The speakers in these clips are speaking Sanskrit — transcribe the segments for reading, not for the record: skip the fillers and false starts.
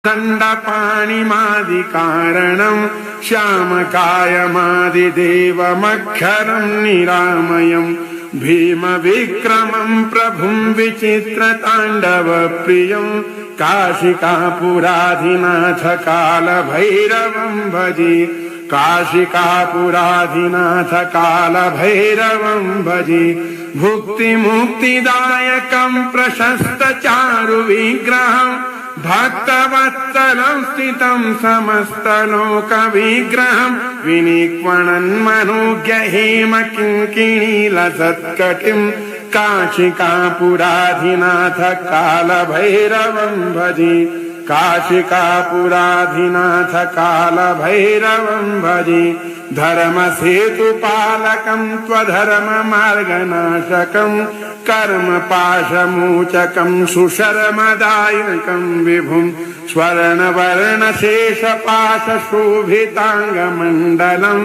दण्डपाणिमादिकारणं श्यामकायमादिदेवमक्षरं निरामयं भीमविक्रमं प्रभुं विचित्रताण्डवप्रियं काशिकापुराधिनाथ कालभैरवं भजे काशिकापुराधिनाथ कालभैरवं भजे भुक्तिमुक्तिदायकं प्रशस्तचारुविग्रहं भक्तवत्सलं स्थितं समस्तलोकविग्रहं विनिक्वणन्मनोज्ञ हेमकिङ्किणीलसत्कटिं काशिकापुराधिनाथ कालभैरवं भजे काशिकापुराधिनाथ कालभैरवं भजे धर्मसेतुपालकं त्वधर्ममार्गनाशकं कर्मपाशमोचकं सुशर्मदायकं विभुं स्वर्णवर्णशेषपाशशोभिताङ्गमण्डलं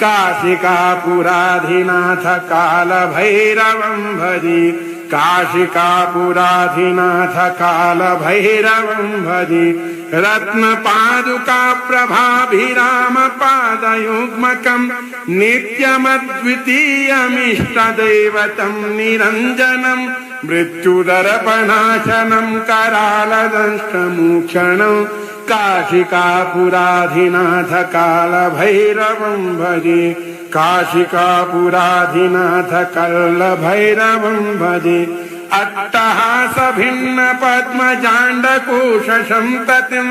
काशिकापुराधिनाथ कालभैरवं भजे काशिकापुराधिनाथ कालभैरवं भजे रत्नपादुका प्रभाभिरामपादयुग्मकं नित्यमद्वितीयमिष्टदैवतं निरञ्जनं मृत्युदर्पणाशनं करालदंष्टमोक्षणं काशिकापुराधिनाथ कालभैरवं भजे काशिकापुराधिनाथ कालभैरवं भजे अट्टहासभिन्न पद्मजाण्डकोशसन्ततिं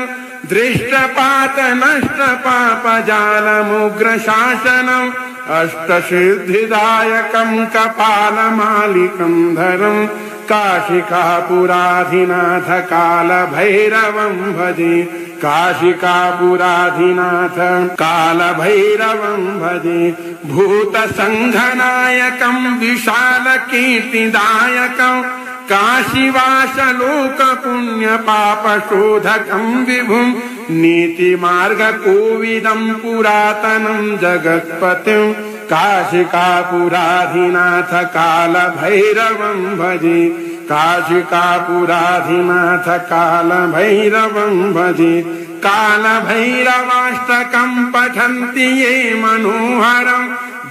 दृष्टपातनष्टपापजालमुग्रशासनम् अष्टसिद्धिदायकं कपालमालिकं धरं काशिकापुराधिनाथ कालभैरवं भजे काशिकापुराधिनाथ कालभैरवं भजे भूतसङ्घनायकं विशालकीर्तिदायकं काशीवासलोकपुण्यपापशोधकं विभुं नीतिमार्गकोविदं पुरातनं जगत्पतिं काशिकापुराधिनाथ कालभैरवं भजे काशिकापुराधिनाथ कालभैरवं भजे कालभैरवाष्टकं पठन्ति ये मनोहरं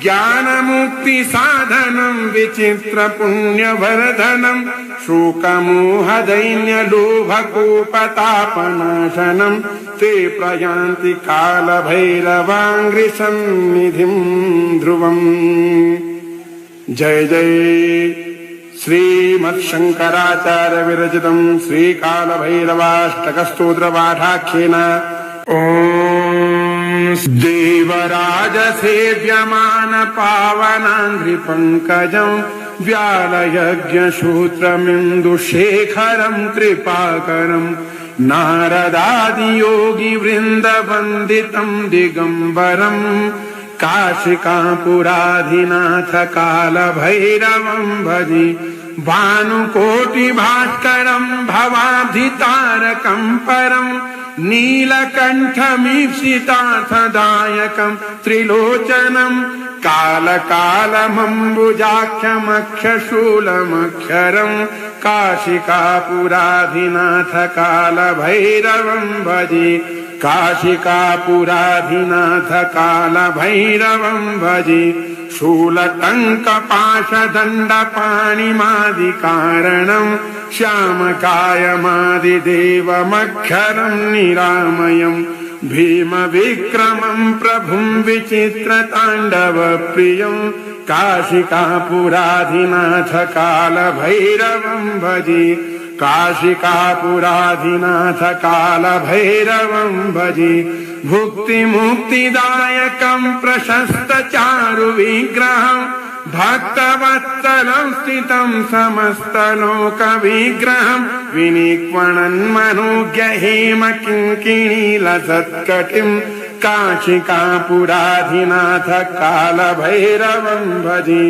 ज्ञानमुक्तिसाधनं विचित्रपुण्यवर्धनं शोकमोहदैन्यलोभकोपतापनाशनं ते प्रयान्ति कालभैरवाङ्घ्रिसन्निधिं ध्रुवम्। जय जय श्रीमत्शंकराचार्य विरचितं श्रीकालभैरवाष्टकस्तोत्रपाठाख्येन ॐ देवराजसेव्यमान पावनाङ्घ्रिपङ्कजं व्यालयज्ञसूत्रमिन्दुशेखरं कृपाकरं नारदादियोगिवृन्दवन्दितं दिगम्बरं काशिकापुराधिनाथ कालभैरवं भजे भानुकोटिभास्करं भवाब्धितारकं परं नीलकण्ठमीप्सितार्थदायकं त्रिलोचनं कालकालमम्बुजाक्षमक्षशूलमक्षरं काशिकापुराधिनाथ कालभैरवं भजे काशिकापुराधिनाथ कालभैरवं भजे शूलटङ्कपाशदण्डपाणिमादिकारणं श्यामकायमादिदेवमक्षरं निरामयं भीमविक्रमं प्रभुं विचित्रताण्डवप्रियं काशिकापुराधिनाथ कालभैरवं भजे काशिकापुराधिनाथ कालभैरवं भजे भुक्तिमुक्तिदायकं प्रशस्तचारुविग्रहं भक्तवत्सलं स्थितं समस्तलोकविग्रहं विनिक्वणन्मनोज्ञ हेमकिङ्किणीलसत्कटिं काशिकापुराधिनाथ कालभैरवं भजे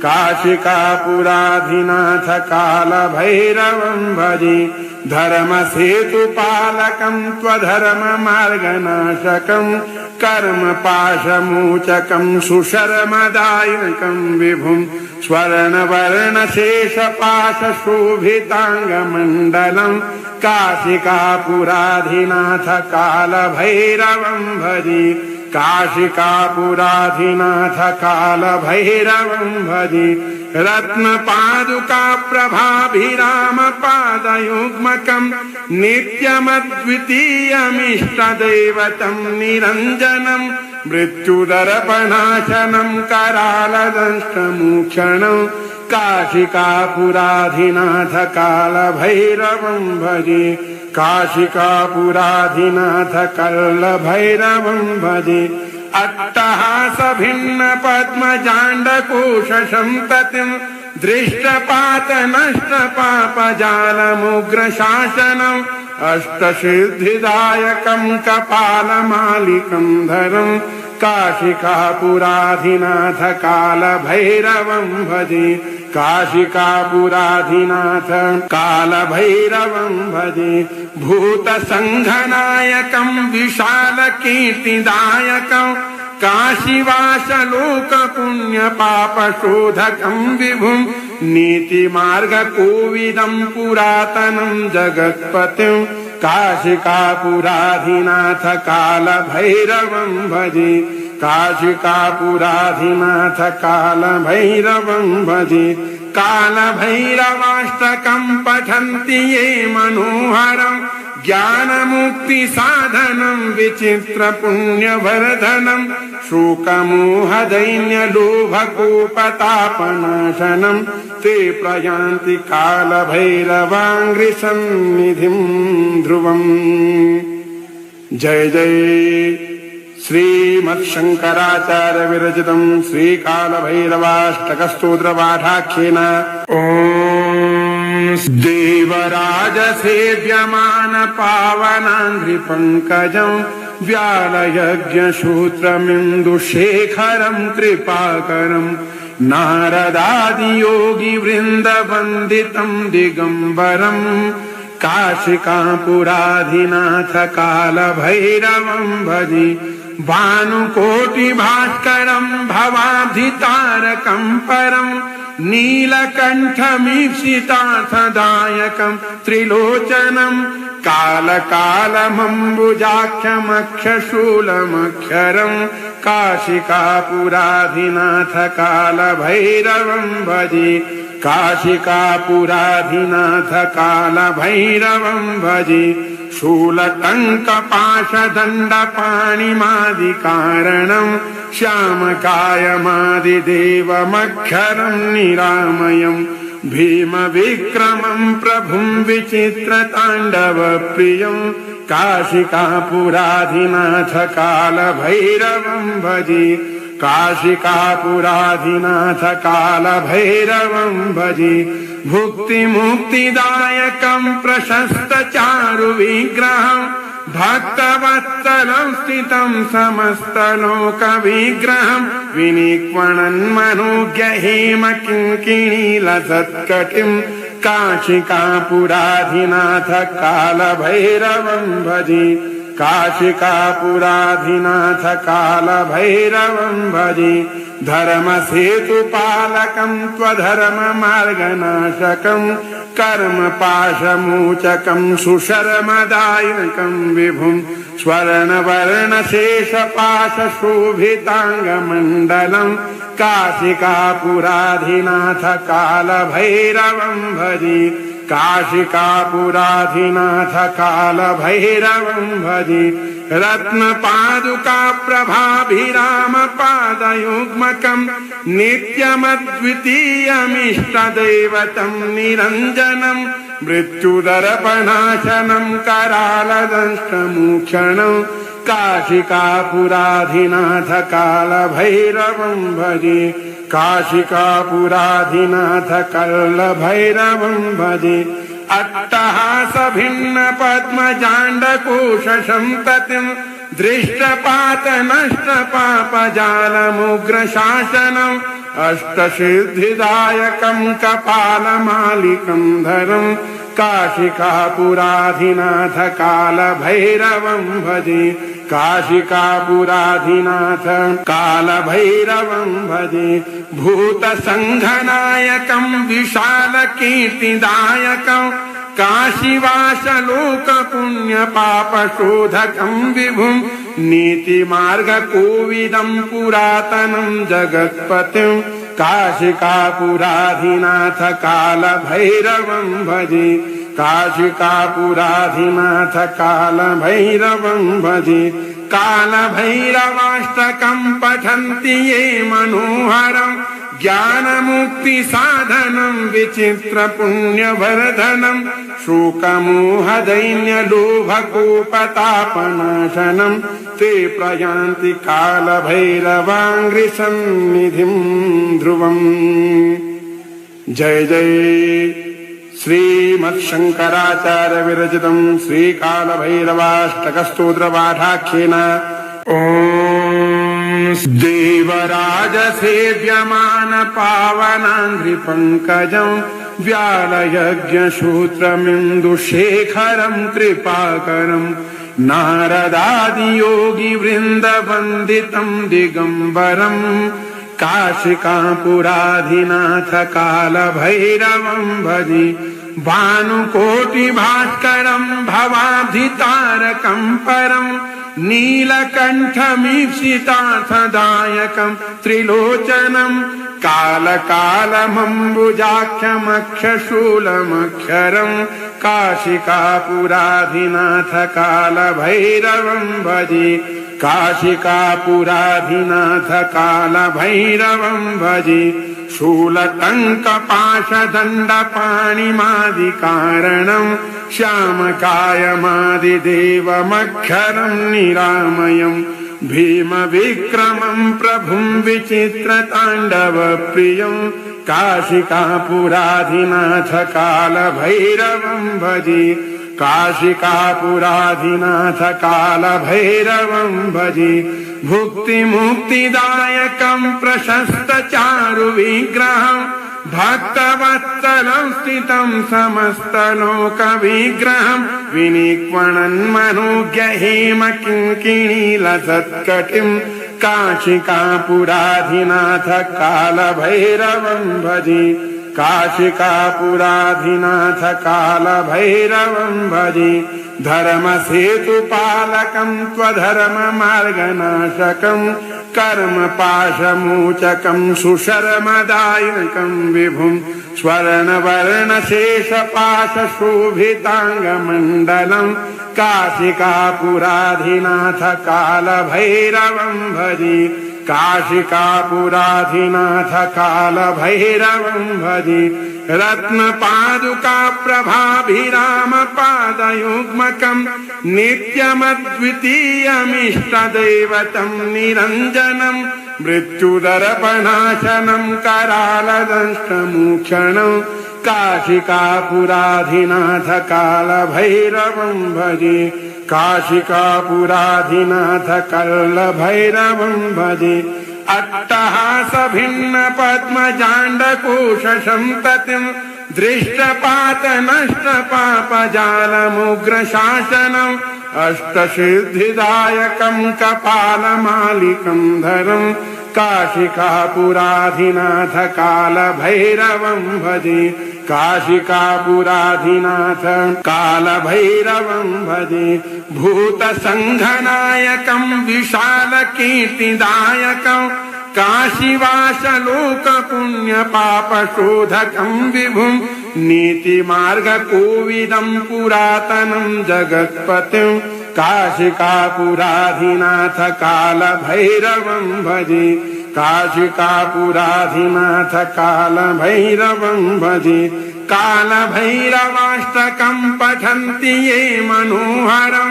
काशिकापुराधिनाथ कालभैरवं भजे धर्मसेतुपालकं त्वधर्ममार्गनाशकं कर्म पाशमोचकं सुशर्मदायकं विभुं स्वर्णवर्णशेषपाशशोभिताङ्गमण्डलं काशिकापुराधिनाथ कालभैरवं भजे काशिकापुराधिनाथ कालभैरवं भजे रत्नपादुका प्रभाभिरामपादयुग्मकं नित्यमद्वितीयमिष्टदैवतं निरञ्जनं मृत्युदर्पणाशनं करालदंष्टमोक्षणं काशिकापुराधिनाथ कालभैरवं भजे काशिकापुराधिनाथ कालभैरवं भजे अट्टहासभिन्न पद्मजाण्डकोशसन्ततिं दृष्टपातनष्टपापजालमुग्रशासनम् अष्टसिद्धिदायकं कपालमालिकं धरं काशिकापुराधिनाथ कालभैरवं भजे काशिकापुराधिनाथ कालभैरवं भजे भूतसङ्घनायकं विशालकीर्तिदायकं काशीवासलोकपुण्यपापशोधकं विभुं नीतिमार्गकोविदं पुरातनं जगत्पतिं काशिकापुराधिनाथ कालभैरवं भजे काशिकापुराधिनाथ कालभैरवं भजे कालभैरवाष्टकं पठन्ति ये मनोहरं ज्ञानमुक्तिसाधनं विचित्रपुण्यवर्धनं शोकमोहदैन्यलोभकोपतापनाशनं ते प्रयान्ति कालभैरवाङ्घ्रिसन्निधिं ध्रुवम्। जय जय श्रीमत्शंकराचार्य विरचितं श्रीकालभैरवाष्टकस्तोत्रपाठाख्येन ॐ देवराजसेव्यमान पावनाङ्घ्रिपङ्कजं व्यालयज्ञसूत्रमिन्दुशेखरं कृपाकरं नारदादियोगिवृन्दवन्दितं दिगम्बरं काशिकापुराधिनाथ कालभैरवं भजे भानुकोटिभास्करं भवाब्धितारकं परं नीलकण्ठमीप्सितार्थदायकं त्रिलोचनं कालकालमम्बुजाक्षमक्षशूलमक्षरं काशिकापुराधिनाथ कालभैरवं भजे काशिकापुराधिनाथ कालभैरवं भजे शूलटङ्कपाशदण्डपाणिमादिकारणं श्यामकायमादिदेवमक्षरं निरामयं भीमविक्रमं प्रभुं विचित्रताण्डवप्रियं काशिकापुराधिनाथ कालभैरवं भजे काशिकापुराधिनाथ कालभैरवं भजे भुक्तिमुक्तिदायकं प्रशस्तचारुविग्रहं भक्तवत्सलं स्थितं समस्तलोकविग्रहं विनिक्वणन्मनोज्ञहेमकिङ्किणीलसत्कटिं काशिकापुराधिनाथ कालभैरवं भजे काशिकापुराधिनाथ कालभैरवं भजे धर्मसेतुपालकं त्वधर्ममार्गनाशकं कर्मपाशमोचकं सुशर्मदायकं विभुं स्वर्णवर्णशेषपाशशोभिताङ्गमण्डलं काशिकापुराधिनाथ कालभैरवं भजे काशिकापुराधिनाथ कालभैरवं भजे रत्नपादुका प्रभाभिरामपादयुग्मकं नित्यमद्वितीयमिष्टदैवतं निरञ्जनं मृत्युदर्पणाशनं करालदंष्टमोक्षणं काशिकापुराधिनाथ कालभैरवं भजे काशिकापुराधिनाथ कालभैरवं भजे अट्टहासभिन्न पद्मजाण्डकोशसन्ततिं दृष्टपातनष्टपापजालमुग्रशासनम् अष्टसिद्धिदायकं कपालमालिकं धरं काशिकापुराधिनाथ कालभैरवं भजे काशिकापुराधिनाथ कालभैरवं भजे भूतसङ्घनायकं विशालकीर्तिदायकं काशीवासलोकपुण्यपापशोधकं विभुं नीतिमार्गकोविदं पुरातनं जगत्पतिं काशिकापुराधिनाथ कालभैरवं भजे काशिकापुराधिनाथ कालभैरवं भजे कालभैरवाष्टकं पठन्ति ये मनोहरं ज्ञानमुक्तिसाधनं विचित्रपुण्यवर्धनं शोकमोहदैन्यलोभकोपतापनाशनं ते प्रयान्ति कालभैरवाङ्घ्रिसन्निधिं ध्रुवम्। जय जय श्रीमत्शंकराचार्य विरचितं श्रीकालभैरवाष्टकस्तोत्रपाठाख्येन ओम देवराज सेव्यमान पावनाङ्घ्रिपङ्कजं व्यालयज्ञसूत्रमिन्दुशेखरं कृपाकरं नारदादियोगिवृन्दवन्दितं दिगम्बरं काशिकापुराधिनाथ कालभैरवं भजे भानुकोटिभास्करं भवाब्धितारकं परं नीलकण्ठमीप्सितार्थदायकं त्रिलोचनं कालकालमम्बुजाक्षमक्षशूलमक्षरं काशिकापुराधिनाथ कालभैरवं भजे काशिकापुराधिनाथ कालभैरवं भजे शूलटङ्कपाशदण्डपाणिमादिकारणं श्यामकायमादिदेवमक्षरं निरामयं भीमविक्रमं प्रभुं विचित्रताण्डवप्रियं काशिकापुराधिनाथ कालभैरवं भजे काशिकापुराधिनाथ कालभैरवं भजे भुक्तिमुक्तिदायकं प्रशस्तचारुविग्रहं भक्तवत्सलं स्थितं समस्तलोकविग्रहं विनिक्वणन्मनोज्ञहेमकिङ्किणीलसत्कटिं काशिकापुराधिनाथ कालभैरवं भजे काशिकापुराधिनाथ कालभैरवं भजे धर्मसेतुपालकं त्वधर्ममार्गनाशकं कर्मपाशमोचकं सुशर्मदायकं विभुं स्वर्णवर्णशेषपाशशोभिताङ्गमण्डलं काशिकापुराधिनाथ कालभैरवं भजे काशिकापुराधिनाथ कालभैरवं भजे रत्नपादुकाप्रभाभिरामपादयुग्मकं नित्यमद्वितीयमिष्टदैवतं निरञ्जनं मृत्युदर्पणाशनं करालदंष्टमोक्षणं काशिकापुराधिनाथ कालभैरवं भजे काशिकापुराधिनाथ कालभैरवं भजे अट्टहासभिन्नपद्मजाण्डकोशसन्ततिं दृष्टपातनष्टपापजालमुग्रशासनम् अष्टसिद्धिदायकं कपालमालिकं धरं काशिकापुराधिनाथ कालभैरवं भजे काशिकापुराधिनाथ कालभैरवं भजे भूतसङ्घनायकं विशालकीर्तिदायकं काशीवासलोकपुण्यपापशोधकं विभुं नीतिमार्गकोविदं पुरातनं जगत्पतिं काशिकापुराधिनाथ कालभैरवं भजे काशिकापुराधिनाथ कालभैरवं भजे कालभैरवाष्टकं पठन्ति ये मनोहरं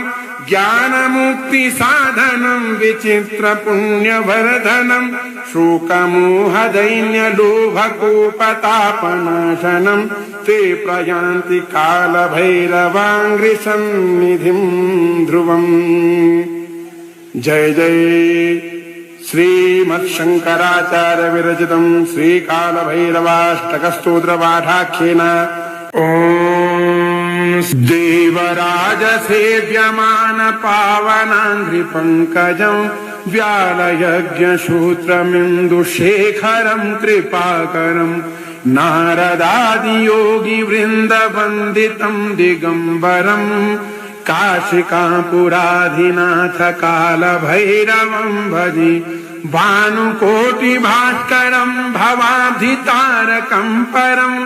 ज्ञानमुक्तिसाधनं विचित्रपुण्यवर्धनं शोकमोहदैन्यलोभकोपतापनाशनं ते प्रयान्ति कालभैरवाङ्घ्रिसन्निधिं ध्रुवम्। जय जय श्रीमत्शंकराचार्य विरचितं श्रीकालभैरवाष्टकस्तोत्रपाठाख्येन ओम देवराज सेव्यमान पावनाङ्घ्रिपङ्कजम् व्यालयज्ञसूत्रमिन्दुशेखरम् कृपाकरम् नारदादियोगी वृन्दवन्दितम् दिगम्बरम् काशिकापुराधिनाथ कालभैरवम् भजे भानुकोटिभास्करम् भवाब्धितारकम् परम्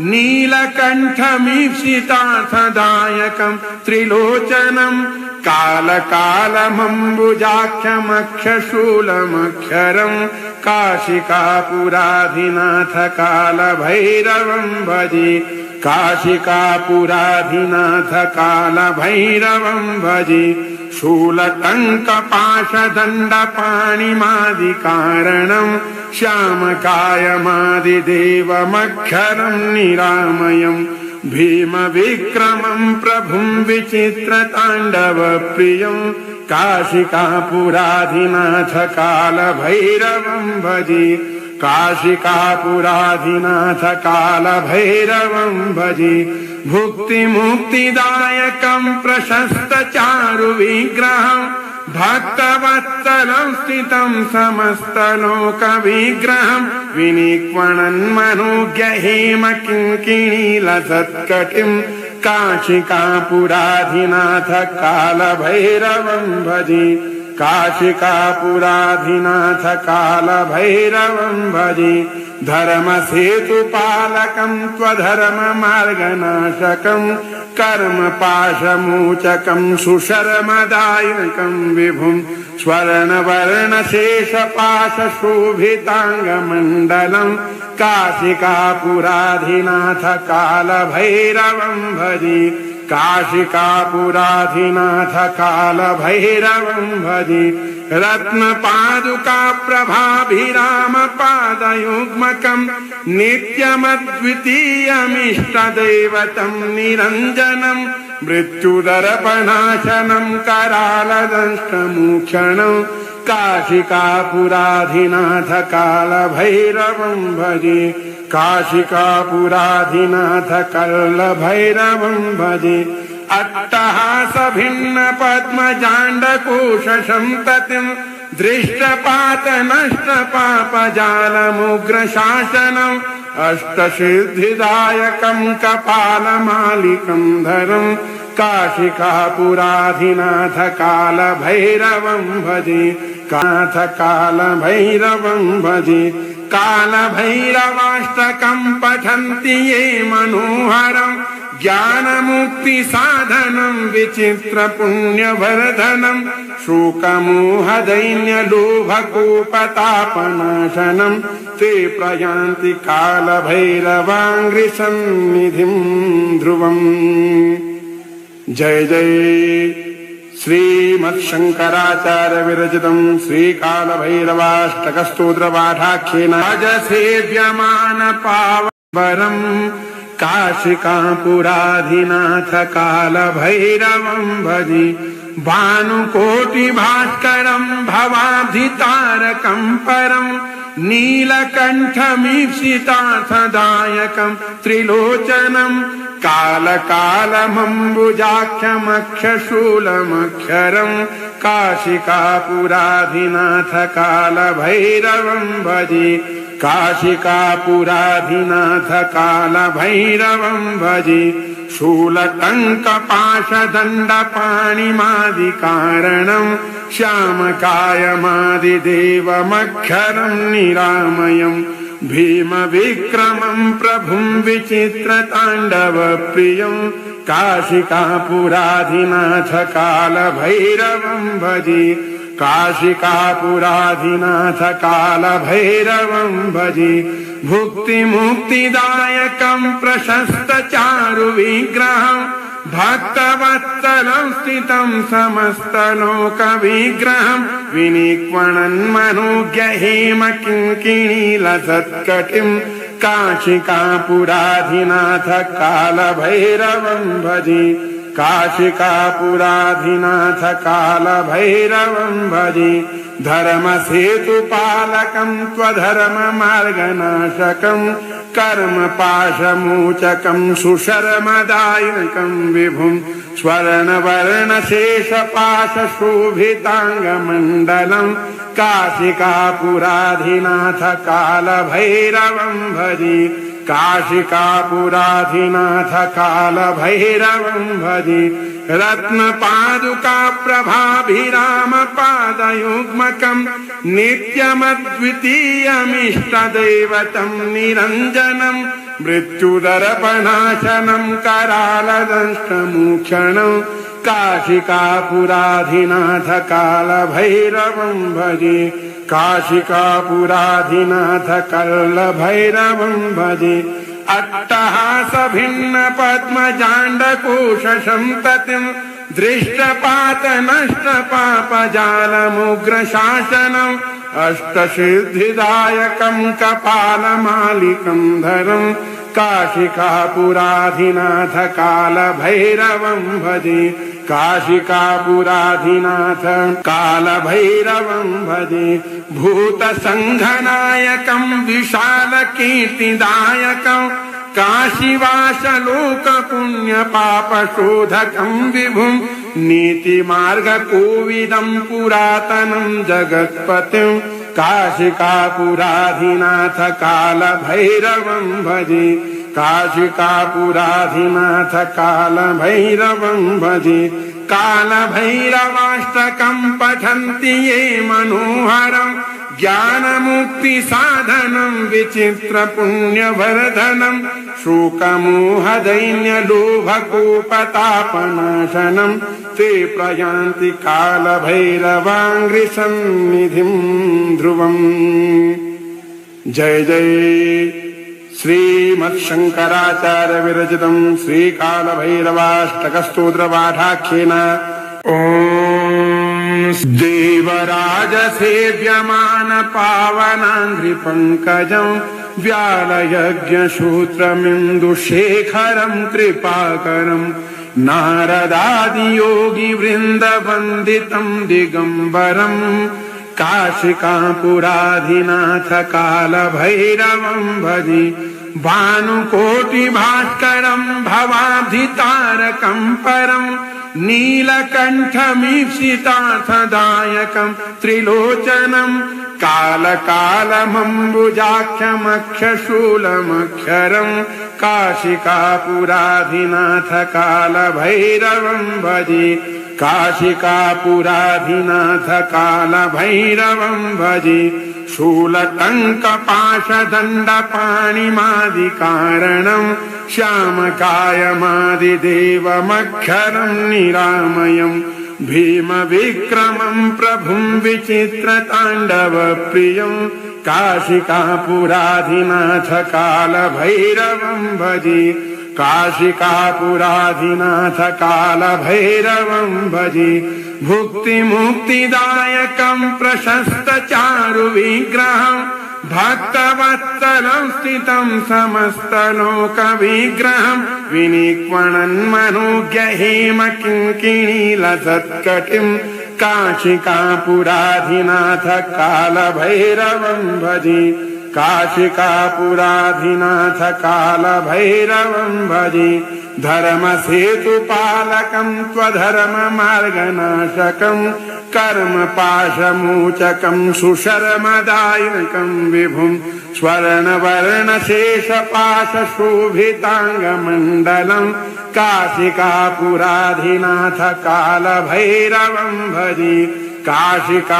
नीलकण्ठमीप्सितार्थदायकम् त्रिलोचनम् कालकालमम्बुजाख्यमक्षशूलमक्षरम् काशिकापुराधिनाथ कालभैरवम् भजे काशिकापुराधिनाथ कालभैरवम् भजे शूलटङ्कपाशदण्डपाणिमादिकारणम् श्यामकायमादिदेवमक्षरम् निरामयम् भीमविक्रमम् प्रभुम् विचित्रताण्डवप्रियम् काशिकापुराधिनाथ कालभैरवम् भजे काशिकापुराधिनाथ कालभैरवम् भजे भुक्तिमुक्तिदायकम् प्रशस्तचारुविग्रहम् भक्तवत्सलं स्थितम् समस्तलोकविग्रहम् विनिक्वणन्मनुज्ञहेमकिङ्किणीलसत्कटिम् काशिकापुराधिनाथ कालभैरवम् भजे काशिकापुराधिनाथ कालभैरवम् भजे धर्मसेतुपालकम् त्वधर्ममार्गनाशकम् कर्मपाशमोचकम् सुशर्मदायकम् विभुम् स्वर्णवर्णशेषपाशशोभिताङ्गमण्डलम् काशिकापुराधिनाथ कालभैरवम् भजे काशिकापुराधिनाथ कालभैरवम् भजे रत्नपादुकाप्रभाभिरामपादयुग्मकम् नित्यमद्वितीयमिष्टदैवतम् निरञ्जनम् मृत्युदर्पणाशनम् करालदंष्टमोक्षणम् काशिकापुराधिनाथ कालभैरवम् भजे काशिकापुराधिनाथ कालभैरवम् भजे अट्टहासभिन्न पद्मजाण्डकोशसन्ततिम् दृष्टपातनष्टपापजालमुग्रशासनम् अष्टसिद्धिदायकम् कपालमालिकम् धरम् काशिकापुराधिनाथ कालभैरवम् भजे काथ कालभैरवम् भजे कालभैरवाष्टकम् पठन्ति ये मनोहरम् ज्ञानमुक्तिसाधनम् विचित्रपुण्यवर्धनम् शोकमोहदैन्यलोभकोपतापनाशनम् ते प्रयान्ति कालभैरवाङ्घ्रिसन्निधिम् ध्रुवम्। जय जय श्रीमत्शङ्कराचार्य विरचितम् श्रीकालभैरवाष्टकस्तोत्रपाठाख्येन राजसेव्यमान पावनम् काशिकापुराधिनाथ कालभैरवम् भजे भानुकोटिभास्करम् भवाब्धितारकम् परम् नीलकण्ठमीप्सितार्थदायकम् त्रिलोचनम् कालकालमम्बुजाख्यमक्षशूलमक्षरम् काशिकापुराधिनाथ कालभैरवम् भजे काशिकापुराधिनाथ कालभैरवम् भजे शूलटङ्कपाशदण्डपाणिमादिकारणम् श्यामकायमादिदेवमक्षरम् निरामयम् भीमविक्रमम् प्रभुम् विचित्रताण्डवप्रियम् काशिकापुराधिनाथ कालभैरवम् भजे काशिकापुराधिनाथ कालभैरवम् भजे भुक्तिमुक्तिदायकम् प्रशस्तचारुविग्रहम् भक्तवत्सलं स्थितम् समस्तलोकविग्रहम् विनिक्वणन्मनुज्ञहेमकिङ्किणीलसत्कटिम् काशिकापुराधिनाथ कालभैरवम् भजे काशिकापुराधिनाथ कालभैरवम् भजे धर्मसेतुपालकम् त्वधर्ममार्गनाशकम् कर्म पाशमोचकं सुशर्मदायकं विभुं स्वर्णवर्णशेषपाशशोभिताङ्गमण्डलं काशिकापुराधिनाथ कालभैरवं भजे काशिकापुराधिनाथ कालभैरवं भजे रत्नपादुका प्रभाभिरामपादयुग्मकं नित्यमद्वितीयमिष्टदैवतं निरञ्जनं मृत्युदर्पणाशनं करालदंष्टमोक्षणं काशिकापुराधिनाथ कालभैरवं भजे काशिकापुराधिनाथ कालभैरवं भजे अट्टहास भिन्न पद्मजाण्डकोशसन्ततिं दृष्टपात नष्ट पापजालमुग्रशासनम् अष्टसिद्धिदायकं कपालमालिकं धरं काशिकापुराधिनाथ कालभैरवं भजे काशिकापुराधिनाथ कालभैरवं भजे भूतसङ्घनायकं विशालकीर्तिदायकं काशीवासलोकपुण्यपापशोधकं विभुं नीतिमार्गकोविदं पुरातनं जगत्पतिं काशिकापुराधिनाथ कालभैरवं भजे काशिकापुराधिनाथ कालभैरवं भजे कालभैरवाष्टकं पठन्ति ये मनोहरं ज्ञानमुक्तिसाधनं विचित्रपुण्यवर्धनं शोकमोहदैन्यलोभकोपतापनाशनं ते प्रयान्ति कालभैरवाङ्घ्रिसन्निधिं ध्रुवम्। जय जय श्रीमत्शङ्कराचार्य विरचितं श्रीकालभैरवाष्टकस्तोत्रपाठाख्येन ॐ देवराज सेव्यमान पावनाङ्घ्रिपङ्कजं व्यालयज्ञसूत्रमिन्दुशेखरं कृपाकरं नारदादियोगिवृन्दवन्दितं दिगम्बरं काशिकापुराधिनाथ कालभैरवं भजे भानुकोटिभास्करं भवाब्धितारकं परं नीलकण्ठमीप्सितार्थदायकं त्रिलोचनं कालकालमम्बुजाक्षमक्षशूलमक्षरं काशिकापुराधिनाथ कालभैरवं भजे काशिकापुराधिनाथ कालभैरवं भजे शूलटङ्कपाशदण्डपाणिमादिकारणं श्यामकायमादिदेवमक्षरं निरामयं भीमविक्रमं प्रभुं विचित्रताण्डवप्रियं काशिकापुराधिनाथ कालभैरवं भजे काशिकापुराधिनाथ कालभैरवं भजे भुक्तिमुक्तिदायकं प्रशस्तचारुविग्रहं भक्तवत्सलं स्थितं समस्तलोकविग्रहं विनिक्वणन्मनोज्ञहेमकिङ्किणीलसत्कटिं काशिकापुराधिनाथ कालभैरवं भजे काशिकापुराधिनाथ कालभैरवं भजे धर्मसेतुपालकं त्वधर्ममार्गनाशकं कर्मपाशमोचकं सुशर्मदायकं विभुं स्वर्णवर्णशेषपाशशोभिताङ्गमण्डलं काशिकापुराधिनाथ कालभैरवं भजे काशिकापुराधिनाथ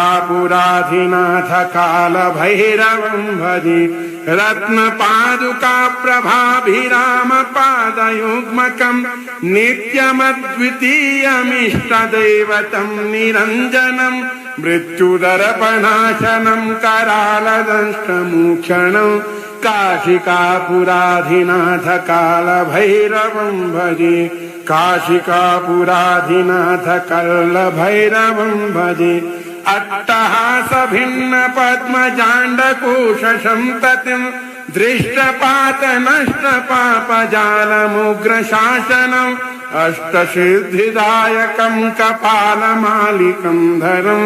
कालभैरवं भजे रत्नपादुका प्रभाभिरामपादयुग्मकं नित्यमद्वितीयमिष्टदैवतं निरञ्जनं मृत्युदर्पणाशनं करालदंष्टमोक्षणं काशिकापुराधिनाथ कालभैरवं भजे काशिकापुराधिनाथ कालभैरवं भजे अट्टहास भिन्न पद्मजाण्डकोशसन्ततिं दृष्टपात नष्ट पापजालमुग्रशासनम् अष्टसिद्धिदायकं कपालमालिकं धरं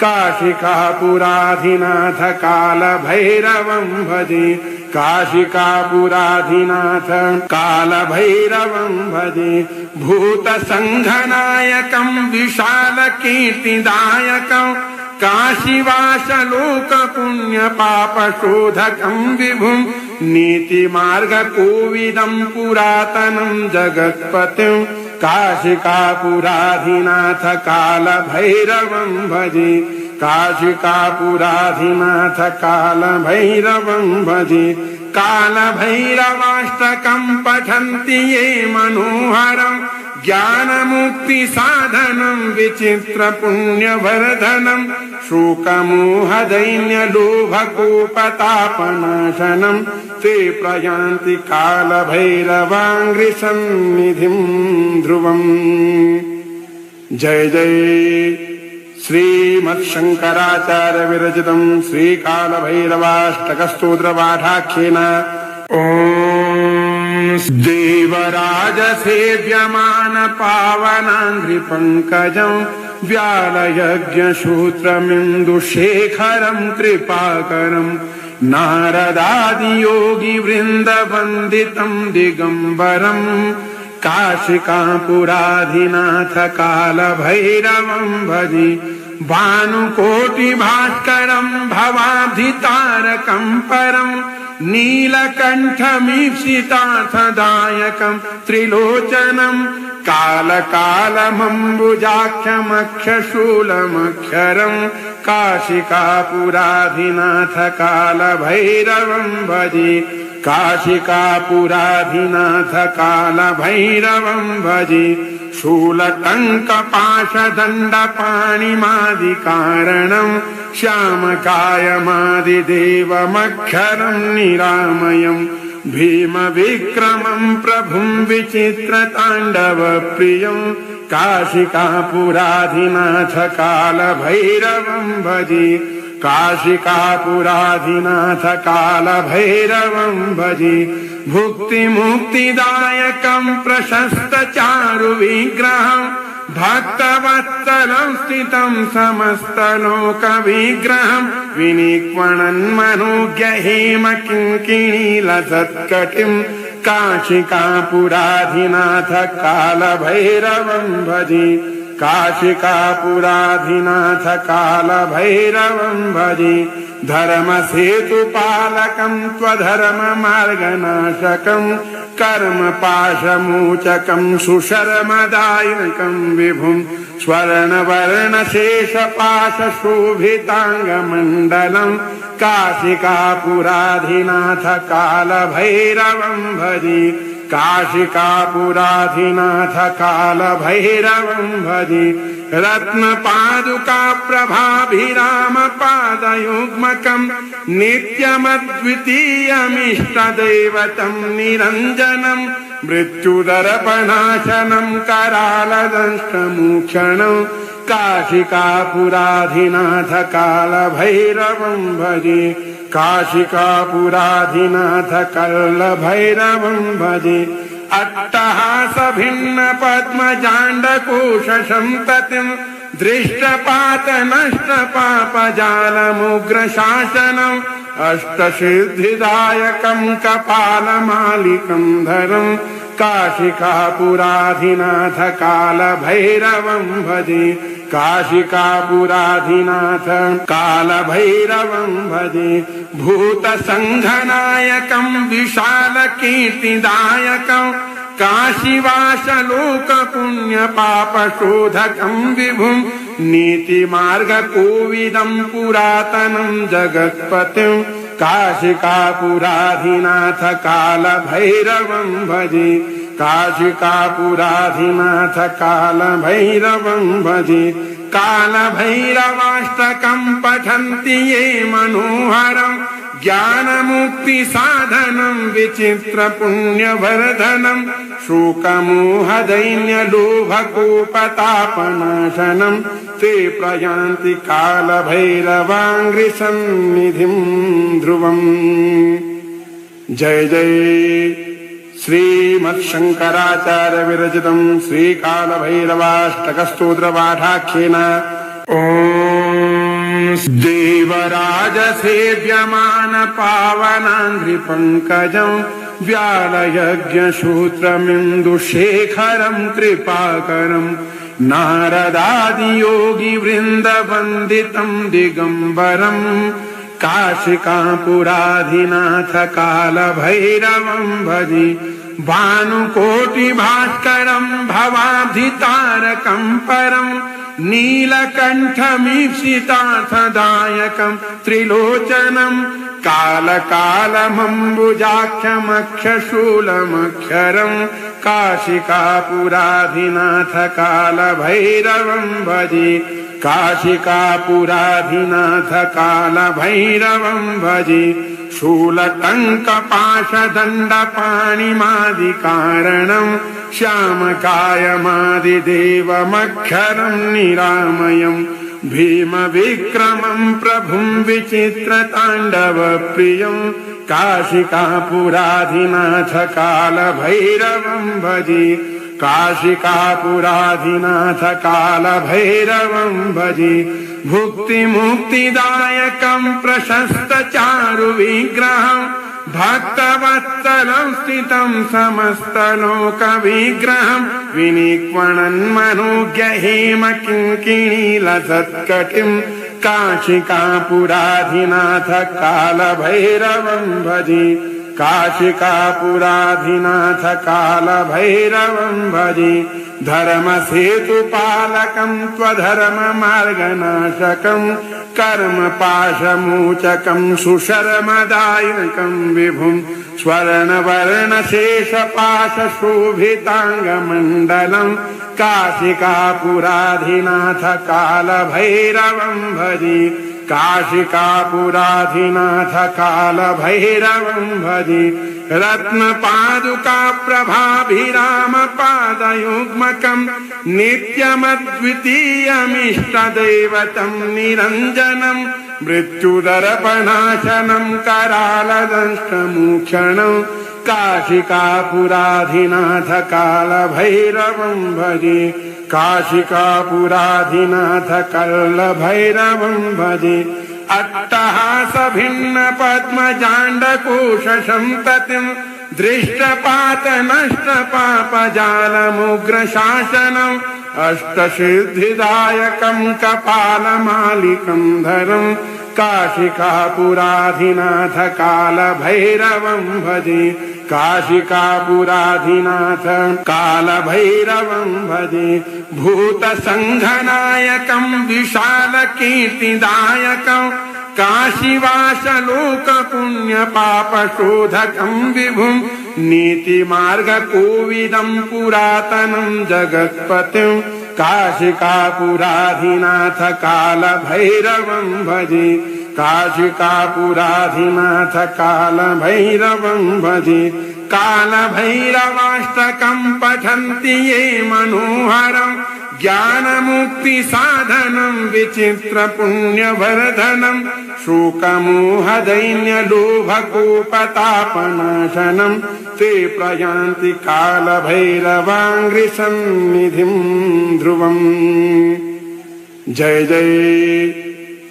काशिकापुराधिनाथ कालभैरवं भजे काशिकापुराधिनाथ कालभैरवं भजे भूतसङ्घनायकं विशालकीर्तिदायकं काशीवासलोकपुण्यपापशोधकं विभुं नीतिमार्गकोविदं पुरातनं जगत्पतिं काशिकापुराधिनाथ कालभैरवं भजे काशिकापुराधिनाथ कालभैरवं भजे कालभैरवाष्टकं पठन्ति ये मनोहरं ज्ञानमुक्तिसाधनं विचित्रपुण्यवर्धनं शोकमोहदैन्यलोभकोपतापनाशनं ते प्रयान्ति कालभैरवाङ्घ्रिसन्निधिं ध्रुवम्। जय जय श्रीमत्शंकराचार्य विरचितं श्रीकालभैरवाष्टकस्तोत्रपाठाख्येन ओम देवराज सेव्यमान पावनाङ्घ्रिपङ्कजं व्यालयज्ञसूत्रमिन्दुशेखरं कृपाकरं नारदादियोगिवृन्दवन्दितं दिगम्बरं काशिकापुराधिनाथ कालभैरवं भजे भानुकोटिभास्करं भवाब्धितारकं परं नीलकण्ठमीप्सितार्थदायकं त्रिलोचनं कालकालमम्बुजाक्षमक्षशूलमक्षरं काशिकापुराधिनाथ कालभैरवं भजे काशिकापुराधिनाथ कालभैरवं भजे शूलटङ्कपाशदण्डपाणिमादिकारणं श्यामकायमादिदेवमक्षरं निरामयं भीमविक्रमं प्रभुं विचित्रताण्डवप्रियं काशिकापुराधिनाथ कालभैरवं भजे काशिकापुराधिनाथ कालभैरवं भजे भुक्तिमुक्तिदायकं प्रशस्तचारुविग्रहं भक्तवत्सलं स्थितं समस्तलोकविग्रहं विनिक्वणन्मनोज्ञहेमकिङ्किणीलसत्कटिं काशिकापुराधिनाथ कालभैरवं भजे काशिकापुराधिनाथ कालभैरवं भजे धर्मसेतुपालकं त्वधर्ममार्गनाशकं कर्मपाशमोचकं सुशर्मदायकं विभुं स्वर्णवर्णशेषपाशशोभिताङ्गमण्डलं काशिकापुराधिनाथ कालभैरवं भजे काशिकापुराधिनाथ कालभैरवं भजे रत्नपादुकाप्रभाभिरामपादयुग्मकं नित्यमद्वितीयमिष्टदैवतं निरञ्जनं मृत्युदर्पणाशनं करालदंष्टमोक्षणं काशिकापुराधिनाथ कालभैरवं भजे काशिकापुराधिनाथ कालभैरवं भजे अट्टहासभिन्नपद्मजाण्डकोशसन्ततिं दृष्टपातनष्टपापजालमुग्रशासनम् अष्टसिद्धिदायकं कपालमालिकं धरं काशिकापुराधिनाथ कालभैरवं भजे काशिकापुराधिनाथ कालभैरवं भजे भूतसङ्घनायकं विशालकीर्तिदायकं काशीवासलोकपुण्यपापशोधकं विभुं नीतिमार्गकोविदं पुरातनं जगत्पतिं काशिकापुराधिनाथ कालभैरवं भजे काशिकापुराधिनाथ कालभैरवं भजे कालभैरवाष्टकं पठन्ति ये मनोहरं ज्ञानमुक्तिसाधनं विचित्रपुण्यवर्धनं शोकमोहदैन्यलोभकोपतापनाशनं ते प्रयान्ति कालभैरवाङ्घ्रिसन्निधिं ध्रुवम्। जय जय श्रीमत्शंकराचार्य विरचितं श्रीकालभैरवाष्टकस्तोत्रपाठाख्येन ओम देवराजसेव्यमान पावनाङ्घ्रिपङ्कजं व्यालयज्ञसूत्रमिन्दुशेखरं कृपाकरं नारदादियोगिवृन्दवन्दितं दिगम्बरं काशिकापुराधिनाथ कालभैरवं भजे भानुकोटिभास्करं भवाब्धितारकं परं नीलकण्ठमीप्सितार्थदायकं त्रिलोचनं कालकालमम्बुजाक्षमक्षशूलमक्षरं काशिकापुराधिनाथ कालभैरवं भजे काशिकापुराधिनाथ कालभैरवं भजे शूलटङ्कपाशदण्डपाणिमादिकारणं श्यामकायमादिदेवमक्षरं निरामयं भीमविक्रमं प्रभुं विचित्रताण्डवप्रियं काशिकापुराधिनाथ कालभैरवं भजे काशिकापुराधिनाथ कालभैरवं भजे भुक्तिमुक्तिदायकं प्रशस्तचारुविग्रहं भक्तवत्सलं स्थितं समस्तलोकविग्रहं विनिक्वणन्मनोज्ञहेमकिङ्किणीलसत्कटिं काशिकापुराधिनाथ कालभैरवं भजे काशिकापुराधिनाथ कालभैरवं भजे धर्मसेतुपालकं त्वधर्ममार्गनाशकं कर्मपाशमोचकं सुशर्मदायकं विभुं स्वर्णवर्णशेषपाशशोभिताङ्गमण्डलं काशिकापुराधिनाथ कालभैरवं भजे काशिकापुराधिनाथ कालभैरवं भजे रत्नपादुकाप्रभाभिरामपादयुग्मकं नित्यमद्वितीयमिष्टदैवतं निरञ्जनं मृत्युदर्पणाशनं करालदंष्टमोक्षणं काशिकापुराधिनाथ कालभैरवं भजे काशिकापुराधिनाथ कालभैरवं भजे अट्टहासभिन्नपद्मजाण्डकोशसन्ततिं दृष्टपातनष्टपापजालमुग्रशासनम् अष्टसिद्धिदायकं कपालमालिकं धरं काशिकापुराधिनाथ कालभैरवं भजे काशिकापुराधिनाथ कालभैरवं भजे भूतसङ्घनायकं विशालकीर्तिदायकं काशीवासलोकपुण्यपापशोधकं विभुं नीतिमार्गकोविदं पुरातनं जगत्पतिं काशिकापुराधिनाथ कालभैरवं भजे काशिकापुराधिनाथ कालभैरवं भजे कालभैरवाष्टकं पठन्ति ये मनोहरं ज्ञानमुक्तिसाधनं विचित्रपुण्यवर्धनं शोकमोहदैन्यलोभकोपतापनाशनं ते प्रयान्ति कालभैरवाङ्घ्रिसन्निधिं ध्रुवम्। जय जय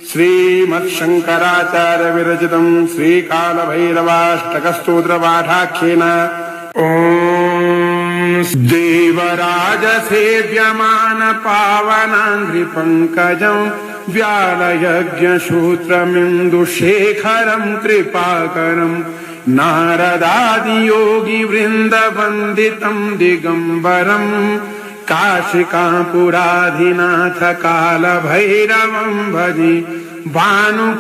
श्रीमत्शङ्कराचार्य विरचितं श्रीकालभैरवाष्टकस्तोत्रपाठाख्येन देवराजसेव्यमान पावनाङ्घ्रिपङ्कजं व्यालयज्ञसूत्रमिन्दुशेखरं कृपाकरं नारदादियोगिवृन्दवन्दितं दिगम्बरं काशिकापुराधिनाथ कालभैरवं भजे भानुकोटिभास्करं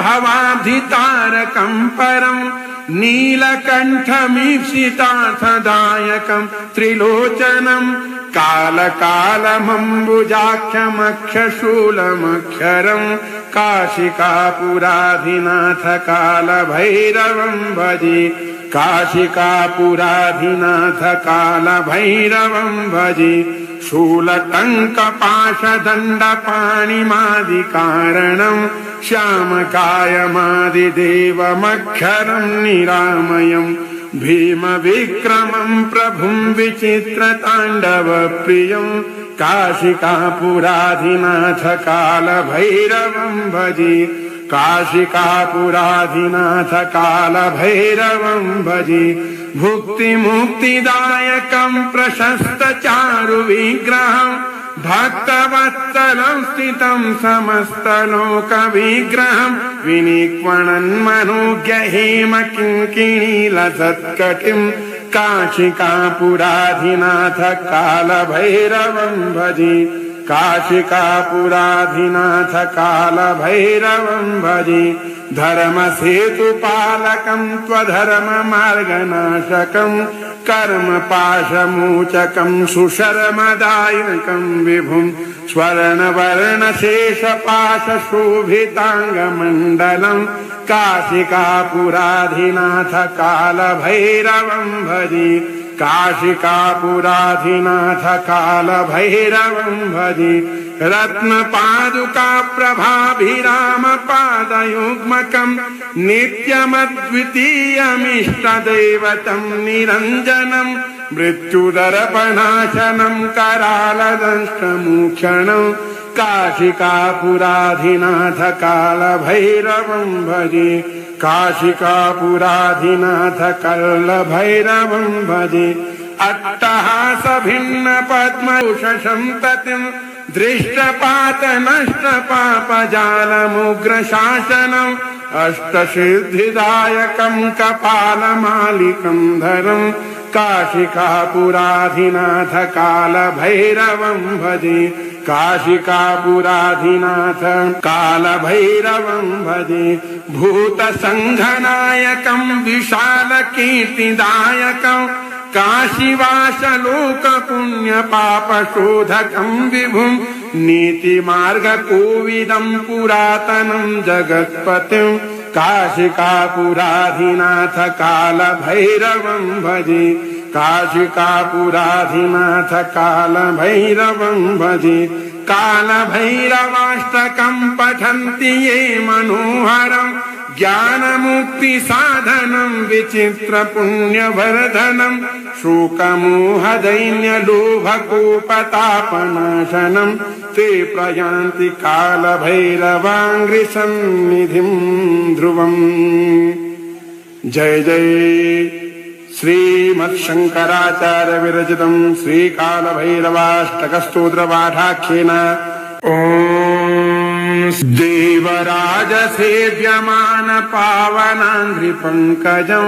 भवाब्धितारकं परं नीलकण्ठमीप्सितार्थदायकं त्रिलोचनं कालकालमम्बुजाक्षमक्षशूलमक्षरं काशिकापुराधिनाथ कालभैरवं भजे काशिकापुराधिनाथ कालभैरवं भजे शूलटङ्कपाशदण्डपाणिमादिकारणं श्यामकायमादिदेवमक्षरं निरामयं भीमविक्रमं प्रभुं विचित्रताण्डवप्रियं काशिकापुराधिनाथ कालभैरवं भजे काशिकापुराधिनाथ कालभैरवं भजे भुक्तिमुक्तिदायकं प्रशस्तचारुविग्रहं भक्तवत्सलं स्थितं समस्तलोकविग्रहं विनिक्वणन्मनोज्ञ हेमकिङ्किणीलसत्कटिं काशिकापुराधिनाथ कालभैरवं भजे काशिकापुराधिनाथ कालभैरवं भजे धर्मसेतुपालकं त्वधर्ममार्गनाशकं कर्मपाशमोचकं सुशर्मदायकं विभुं स्वर्णवर्णशेषपाशशोभिताङ्गमण्डलं काशिकापुराधिनाथ कालभैरवं भजे काशिकापुराधिनाथ कालभैरवं भजे रत्नपादुका प्रभाभिरामपादयुग्मकं नित्यमद्वितीयमिष्टदैवतं निरञ्जनं मृत्युदर्पणाशनं करालदंष्टमोक्षणं काशिकापुराधिनाथ कालभैरवं भजे काशिकापुराधिनाथ कालभैरवं भजे अट्टहास भिन्न पद्मौषसं ततिं दृष्टपातनष्टपापजालमुग्रशासनम् अष्टसिद्धिदायकं कपालमालिकं धरं काशिकापुराधिनाथ कालभैरवं भजे काशिकापुराधिनाथ कालभैरवं भजे भूतसङ्घनायकं विशालकीर्तिदायकं काशीवासलोकपुण्यपापशोधकं विभुं नीतिमार्गकोविदं पुरातनं जगत्पतिं काशिकापुराधिनाथ कालभैरवं भजे काशिकापुराधिनाथ कालभैरवं भजे कालभैरवाष्टकं पठन्ति ये मनोहरं ज्ञानमुक्तिसाधनं विचित्रपुण्यवर्धनं शोकमोहदैन्यलोभकोपतापनाशनं ते प्रयान्ति कालभैरवाङ्घ्रिसन्निधिं ध्रुवम्। जय जय श्रीमत्शङ्कराचार्य विरचितं श्रीकालभैरवाष्टकस्तोत्रपाठाख्येन ॐ देवराजसेव्यमान पावनाङ्घ्रिपङ्कजं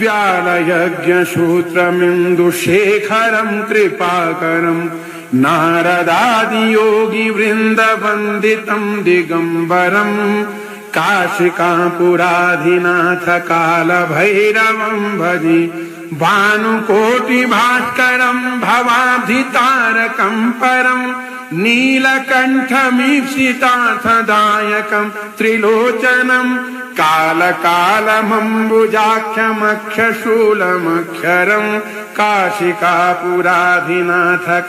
व्यालयज्ञसूत्रमिन्दुशेखरं कृपाकरं नारदादियोगिवृन्दवन्दितं दिगम्बरं काशिकापुराधिनाथ कालभैरवं भजे भानुकोटिभास्करं भवाब्धितारकं परं नीलकण्ठमीप्सितार्थदायकं त्रिलोचनं कालकालमम्बुजाक्षमक्षशूलमक्षरं काशिकापुराधिनाथ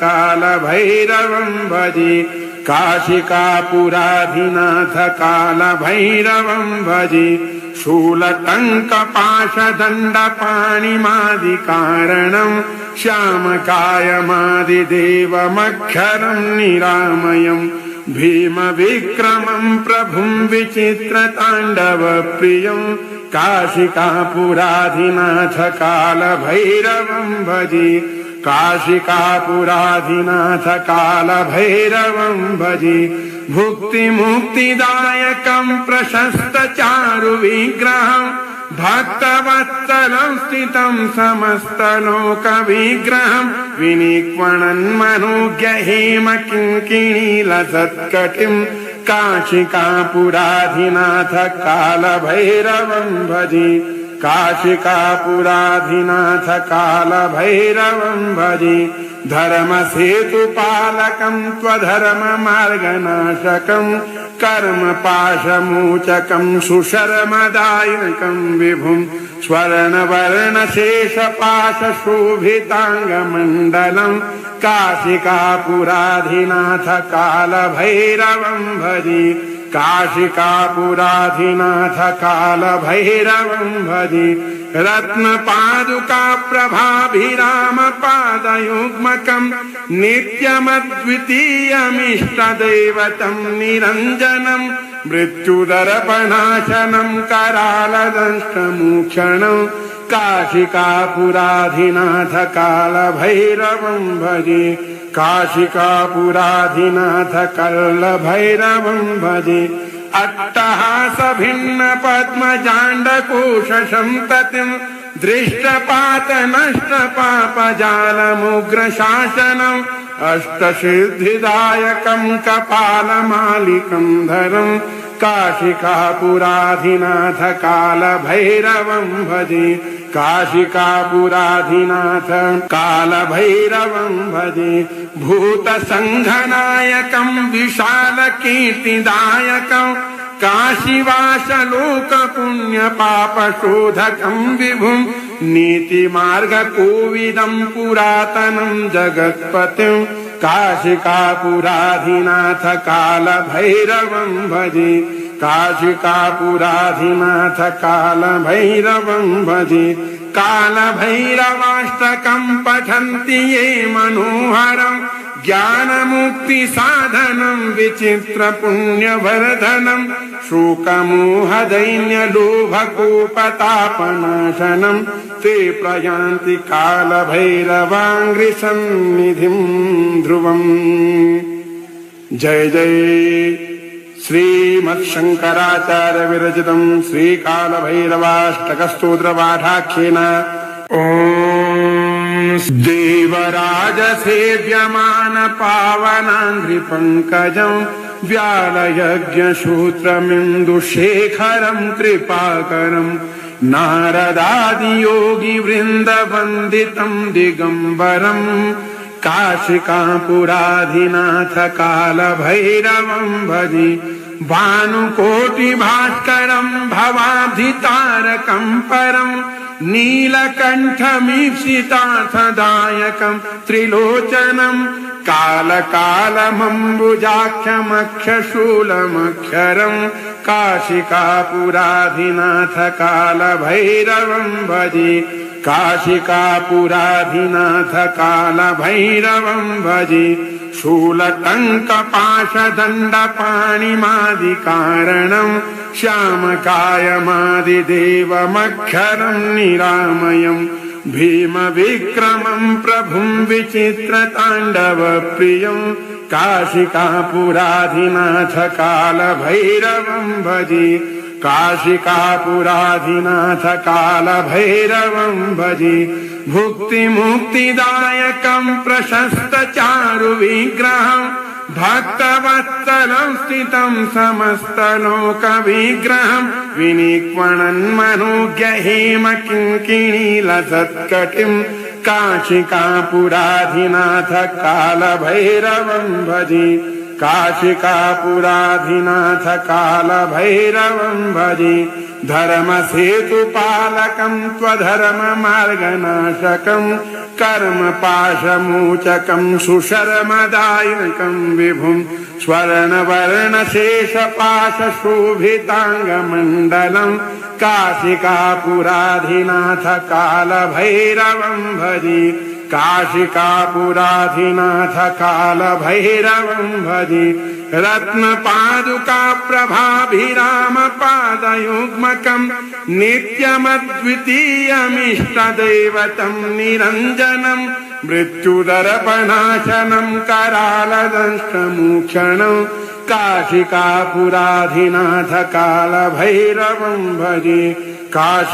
कालभैरवं भजे काशिकापुराधिनाथ कालभैरवं भजे शूलटङ्कपाशदण्डपाणिमादिकारणं श्यामकायमादिदेवमक्षरं निरामयं भीमविक्रमं प्रभुं विचित्रताण्डवप्रियं काशिकापुराधिनाथ कालभैरवं भजे काशिकापुराधिनाथ कालभैरवं भजे भुक्तिमुक्तिदायकं प्रशस्तचारुविग्रहं भक्तवत्सलं स्थितं समस्तलोकविग्रहं विनिक्वणन्मनोज्ञ हेमकिङ्किणीलसत्कटिं काशिकापुराधिनाथ कालभैरवं भजे काशिकापुराधिनाथ कालभैरवं भजे धर्मसेतुपालकं त्वधर्ममार्गनाशकं कर्मपाशमोचकं सुशर्मदायकं विभुं स्वर्णवर्णशेषपाशशोभिताङ्गमण्डलं काशिकापुराधिनाथ कालभैरवं भजे काशिकापुराधिनाथ कालभैरवं भजे रत्नपादुका प्रभाभिरामपादयुग्मकम् नित्यमद्वितीयमिष्टदैवतम् निरञ्जनम् मृत्युदर्पणाशनम् करालदंष्टमोक्षणम् काशिकापुराधिनाथ कालभैरवम् भजे काशिकापुराधिनाथ कालभैरवम् भजे अट्टहास भिन्न पद्मजाण्डकोश संततिम् दृष्टपात नष्ट पापजालमुग्र शासनम् अष्टसिद्धिदायकम् कपालमालिकम् धरम् काशिकापुराधिनाथ कालभैरवम् भजे काशिकापुराधिनाथ कालभैरवम् भजे भूतसङ्घनायकम् विशालकीर्तिदायकम् काशीवासलोकपुण्यपापशोधकम् विभुम् नीतिमार्गकोविदम् पुरातनम् जगत्पतिम् काशिकापुराधिनाथ कालभैरवम् भजे काशिकापुराधिनाथ कालभैरवम् भजे कालभैरवाष्टकम् पठन्ति ये मनोहरम् ज्ञानमुक्तिसाधनम् विचित्रपुण्यवर्धनम् शोकमोहदैन्यलोभकोपतापनाशनम् ते प्रयान्ति कालभैरवाङ्घ्रिसन्निधिम् ध्रुवम्। जय जय श्रीमत्शङ्कराचार्य विरचितम् श्रीकालभैरवाष्टकस्तोत्रपाठाख्येन देवराज सेव्यमान पावनाङ्घ्रिपङ्कजम् व्यालयज्ञसूत्रमिन्दुशेखरम् कृपाकरम् नारदादियोगिवृन्दवन्दितम् दिगम्बरम् काशिकापुराधिनाथ कालभैरवम् भजे भानुकोटिभास्करम् भवाब्धितारकम् परम् नीलकण्ठमीप्सितार्थदायकम् त्रिलोचनम् कालकालमम्बुजाक्षमक्षशूलमक्षरम् काशिकापुराधिनाथ कालभैरवम् भजे काशिकापुराधिनाथ कालभैरवम् भजे शूलटङ्कपाशदण्डपाणिमादिकारणम् श्यामकायमादिदेवमक्षरम् निरामयम् भीमविक्रमम् प्रभुम् विचित्रताण्डवप्रियम् काशिकापुराधिनाथ कालभैरवम् भजे काशिकापुराधिनाथ कालभैरवम् भजे भुक्तिमुक्तिदायकम् प्रशस्तचारुविग्रहम् भक्तवत्सलं स्थितं समस्तलोकविग्रहं विनिक्वणन्मनोज्ञहेमकिङ्किणीलसत्कटिं काशिकापुराधिनाथ कालभैरवं भजे काशिकापुराधिनाथ कालभैरवं भजे धर्मसेतुपालकं त्वधर्ममार्गनाशकं कर्मपाशमोचकं सुशर्मदायकं विभुं स्वर्णवर्णशेषपाशशोभिताङ्गमण्डलं काशिकापुराधिनाथ कालभैरवं भजे काशिकापुराधिनाथ कालभैरवं भजे रत्नपादुका प्रभाभिरामपादयुग्मकं नित्यमद्वितीयमिष्टदैवतं निरञ्जनं मृत्युदर्पणाशनं करालदंष्टमोक्षणं काशिकापुराधिनाथ कालभैरवं भजे काशिकापुराधिनाथ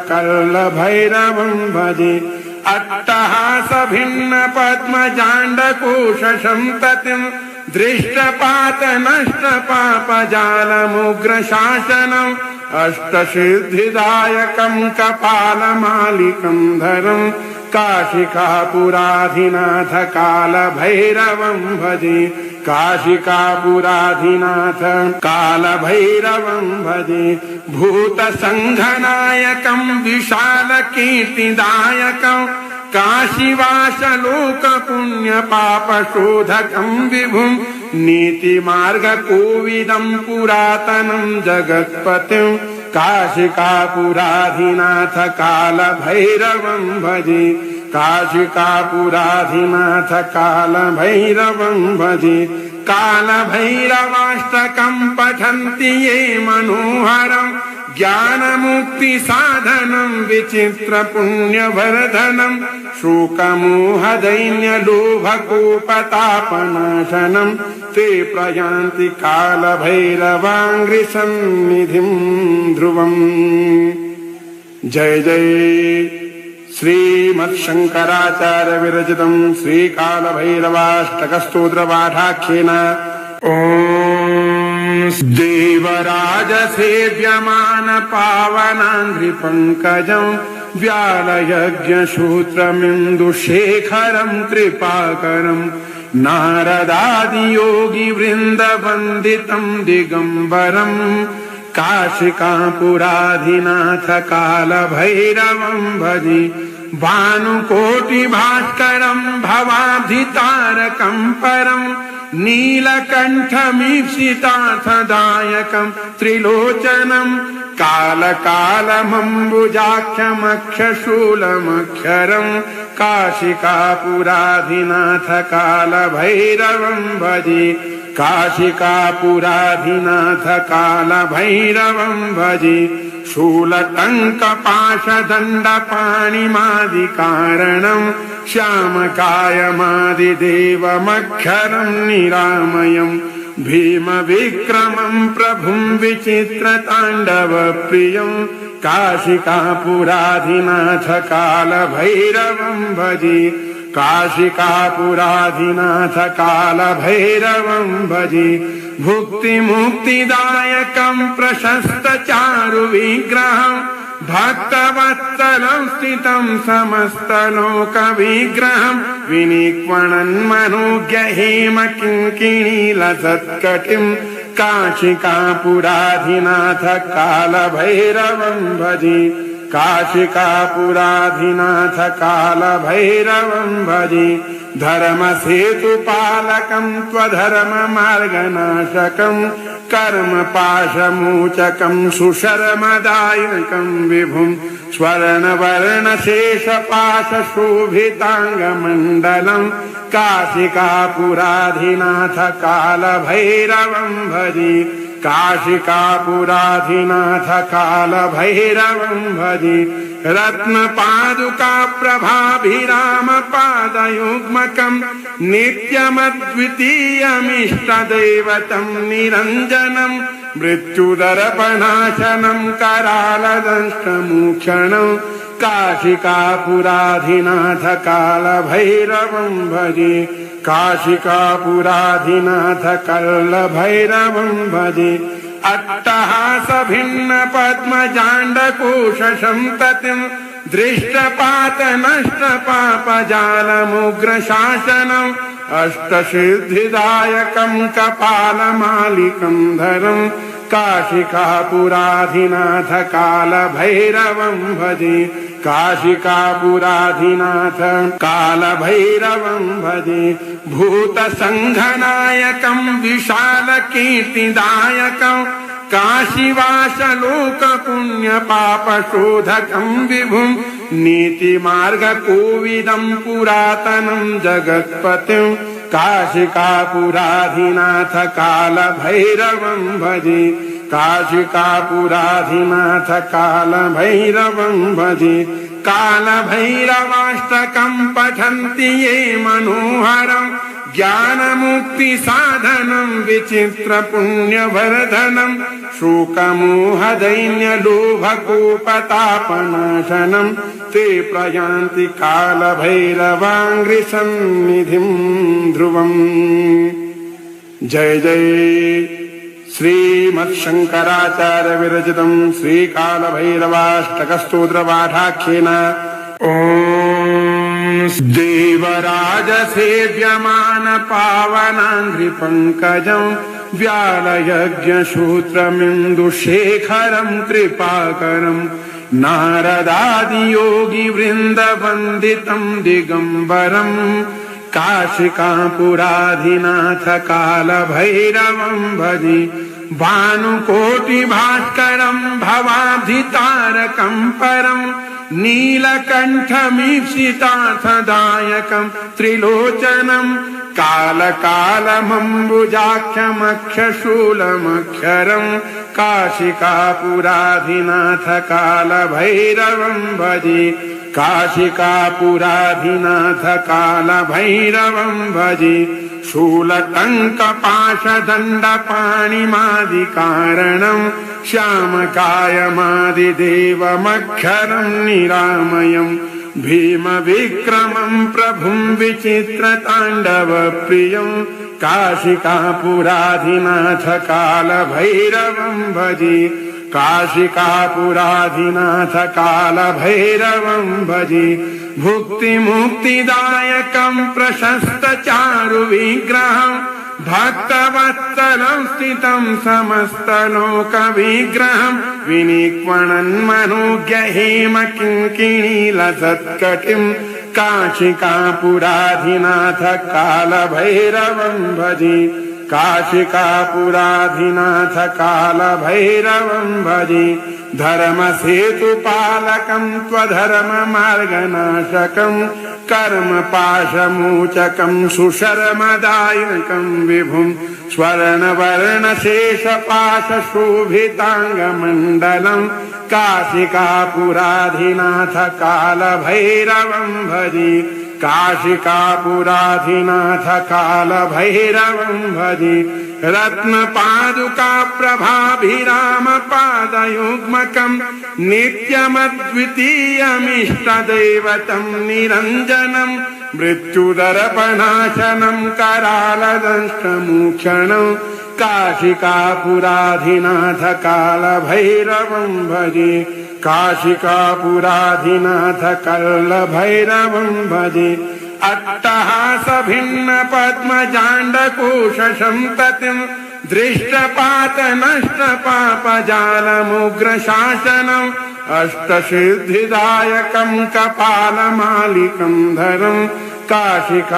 कालभैरवं भजे अट्टहास भिन्न पद्मजाण्डकोश संततिं दृष्टपात नष्ट पापजालमुग्र शासनम् अष्टसिद्धिदायकं कपालमालिकं धरं काशिकापुराधिनाथ कालभैरवं भजे काशिकापुराधिनाथ कालभैरवं भजे भूतसङ्घनायकं विशालकीर्तिदायकं काशीवासलोकपुण्यपापशोधकं विभुं नीतिमार्गकोविदं पुरातनं जगत्पतिं काशिकापुराधिनाथ कालभैरवं भजे काशिकापुराधिनाथ कालभैरवं भजे कालभैरवाष्टकं पठन्ति ये मनोहरं ज्ञानमुक्ति साधनं विचित्र पुण्यवर्धनं शोकमोहदैन्यलोभकोपतापनाशनं ते प्रयान्ति कालभैरवाङ्घ्रिसन्निधिं ध्रुवम्। जय जय श्रीमत्शंकराचार्य विरचितं श्रीकालभैरवाष्टकस्तोत्रपाठाख्येन ओम देवराज सेव्यमान पावनाङ्घ्रिपङ्कजं व्यालयज्ञसूत्रमिन्दुशेखरं कृपाकरं नारदादियोगिवृन्दवन्दितं दिगम्बरं काशिकापुराधिनाथ कालभैरवं भजे भानुकोटिभास्करं भवाब्धितारकं परं नीलकण्ठमीप्सितार्थदायकं त्रिलोचनं कालकालमम्बुजाक्षमक्षशूलमक्षरं काशिकापुराधिनाथ कालभैरवं भजे काशिकापुराधिनाथ कालभैरवं भजे शूलटङ्कपाशदण्डपाणिमादिकारणं श्यामकायमादिदेवमक्षरं निरामयं भीमविक्रमं प्रभुं विचित्रताण्डवप्रियं काशिकापुराधिनाथ कालभैरवं भजे काशिकापुराधिनाथ कालभैरवं भजे भुक्तिमुक्तिदायकं प्रशस्तचारुविग्रहं भक्तवत्सलं स्थितं समस्तलोकविग्रहं विनिक्वणन्मनोज्ञहेमकिङ्किणीलसत्कटिं काशिकापुराधिनाथ कालभैरवं भजे काशिकापुराधिनाथ कालभैरवं भजे धर्मसेतुपालकं त्वधर्ममार्गनाशकं कर्मपाशमोचकं सुशर्मदायकं विभुं स्वर्णवर्णशेषपाशशोभिताङ्गमण्डलं काशिकापुराधिनाथ कालभैरवं भजे काशिकापुराधिनाथ कालभैरवं भजे रत्नपादुकाप्रभाभिरामपादयुग्मकं नित्यमद्वितीयमिष्टदैवतं निरञ्जनं मृत्युदर्पणाशनं करालदंष्टमोक्षणं काशिकापुराधिनाथ कालभैरवं भजे काशिकापुराधिनाथ कालभैरवं भजे अट्टहासभिन्नपद्मजाण्डकोशसन्ततिं दृष्टपातनष्टपापजालमुग्रशासनम् अष्टसिद्धिदायकं कपालमालिकं धरं काशिकापुराधिनाथ कालभैरवं भजे काशिकापुराधिनाथ कालभैरवं भजे भूतसङ्घनायकं विशालकीर्तिदायकं काशीवासलोकपुण्यपापशोधकं विभुं नीतिमार्गकोविदं पुरातनं जगत्पतिं काशिकापुराधिनाथ कालभैरवं भजे काशिकापुराधिनाथ कालभैरवं भजे कालभैरवाष्टकं पठन्ति ये मनोहरं ज्ञानमुक्ति साधनं विचित्र पुण्यवर्धनं शोकमोहदैन्यलोभकोपतापनाशनं ते प्रयान्ति कालभैरवाङ्घ्रिसन्निधिं ध्रुवम्। जय जय श्रीमत्शंकराचार्य विरचितं श्रीकालभैरवाष्टकस्तोत्रपाठाख्येन ओम देवराज सेव्यमान पावनाङ्घ्रिपङ्कजं व्यालयज्ञसूत्रमिन्दुशेखरं कृपाकरं नारदादियोगिवृन्दवन्दितं दिगम्बरं काशिकापुराधिनाथ कालभैरवं भजे भानुकोटिभास्करं भवाब्धितारकं परं नीलकण्ठमीप्सितार्थदायकं त्रिलोचनं कालकालमम्बुजाख्यमक्षशूलमक्षरं काशिकापुराधिनाथ कालभैरवं भजे काशिकापुराधिनाथ कालभैरवं भजे शूलटङ्कपाशदण्डपाणिमादिकारणं श्यामकायमादिदेवमक्षरं निरामयं भीमविक्रमं प्रभुं विचित्रताण्डवप्रियं काशिकापुराधिनाथ कालभैरवं भजे काशिकापुराधिनाथ कालभैरवं भजे भुक्तिमुक्तिदायकं प्रशस्तचारुविग्रहं भक्तवत्सलं स्थितं समस्तलोकविग्रहं विनिक्वणन्मनोज्ञहेमकिङ्किणीलसत्कटिं काशिकापुराधिनाथ कालभैरवं भजे काशिकापुराधिनाथ कालभैरवं भजे धर्मसेतुपालकं त्वधर्ममार्गनाशकं कर्मपाशमोचकं सुशर्मदायकं विभुं स्वर्णवर्णशेषपाशशोभिताङ्गमण्डलं काशिकापुराधिनाथ कालभैरवं भजे काशिकापुराधिनाथ कालभैरवं भजे रत्नपादुकाप्रभाभिरामपादयुग्मकं नित्यमद्वितीयमिष्टदैवतं निरञ्जनं मृत्युदर्पणाशनं करालदंष्टमोक्षणं काशिकापुराधिनाथ कालभैरवं भजे काशिकापुराधिनाथ कालभैरवं भजे अट्टहासभिन्नपद्मजाण्डकोशसन्ततिं दृष्टपातनष्टपापजालमुग्रशासनम् अष्टसिद्धिदायकं कपालमालिकं धरं काशिकापुराधिनाथ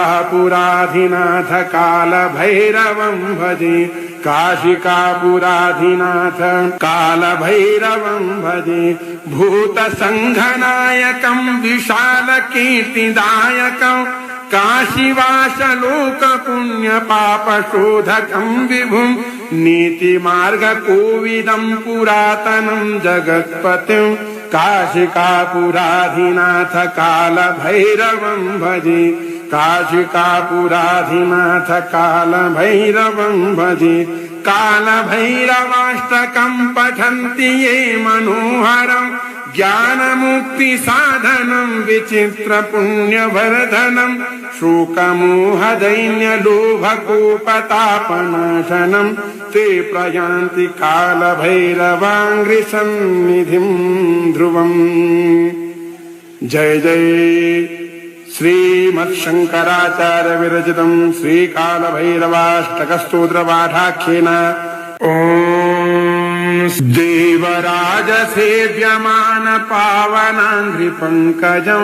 कालभैरवं भजे काशिकापुराधिनाथ कालभैरवं भजे भूतसङ्घनायकं विशालकीर्तिदायकं काशीवासलोकपुण्यपापशोधकं विभुं नीतिमार्गकोविदं पुरातनं जगत्पतिं काशिकापुराधिनाथ कालभैरवं भजे काशिकापुराधिनाथ कालभैरवं भजे कालभैरवाष्टकं पठन्ति ये मनोहरं ज्ञानमुक्तिसाधनं विचित्रपुण्यवर्धनं शोकमोहदैन्यलोभकोपतापनाशनं ते प्रयान्ति कालभैरवाङ्घ्रिसन्निधिं ध्रुवम्। जय जय श्रीमत्शङ्कराचार्य विरचितं श्रीकालभैरवाष्टकस्तोत्रपाठाख्येन ॐ देवराजसेव्यमान पावनाङ्घ्रिपङ्कजं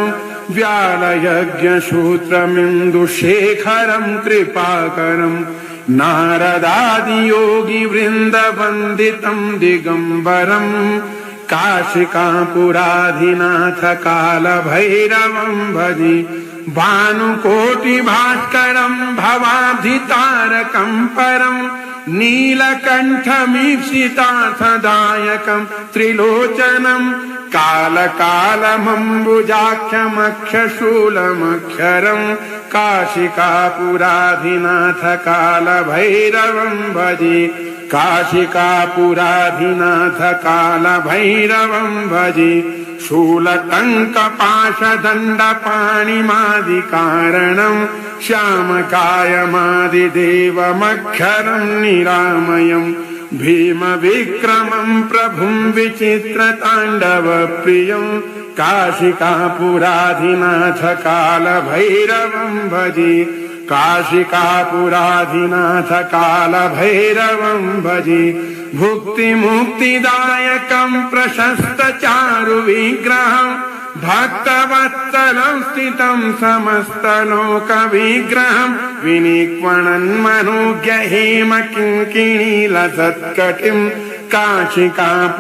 व्यालयज्ञसूत्रमिन्दुशेखरं कृपाकरं नारदादियोगिवृन्दवन्दितं दिगम्बरं काशिकापुराधिनाथ कालभैरवं भजे भानुकोटिभास्करं भवाब्धितारकं परं नीलकण्ठमीप्सितार्थदायकं त्रिलोचनं कालकालमम्बुजाख्यमक्षशूलमक्षरं काशिकापुराधिनाथ कालभैरवं भजे काशिकापुराधिनाथ कालभैरवं भजे शूलटङ्कपाशदण्डपाणिमादिकारणं श्यामकायमादिदेवमक्षरं निरामयं भीमविक्रमं प्रभुं विचित्रताण्डवप्रियं काशिकापुराधिनाथ कालभैरवं भजे काशिकापुराधिनाथ कालभैरवं भजे भुक्तिमुक्तिदायकं प्रशस्तचारुविग्रहं भक्तवत्सलं स्थितं समस्तलोकविग्रहं विनिक्वणन्मनोज्ञ हेमकिङ्किणीलसत्कटिं काशिकापुराधिनाथ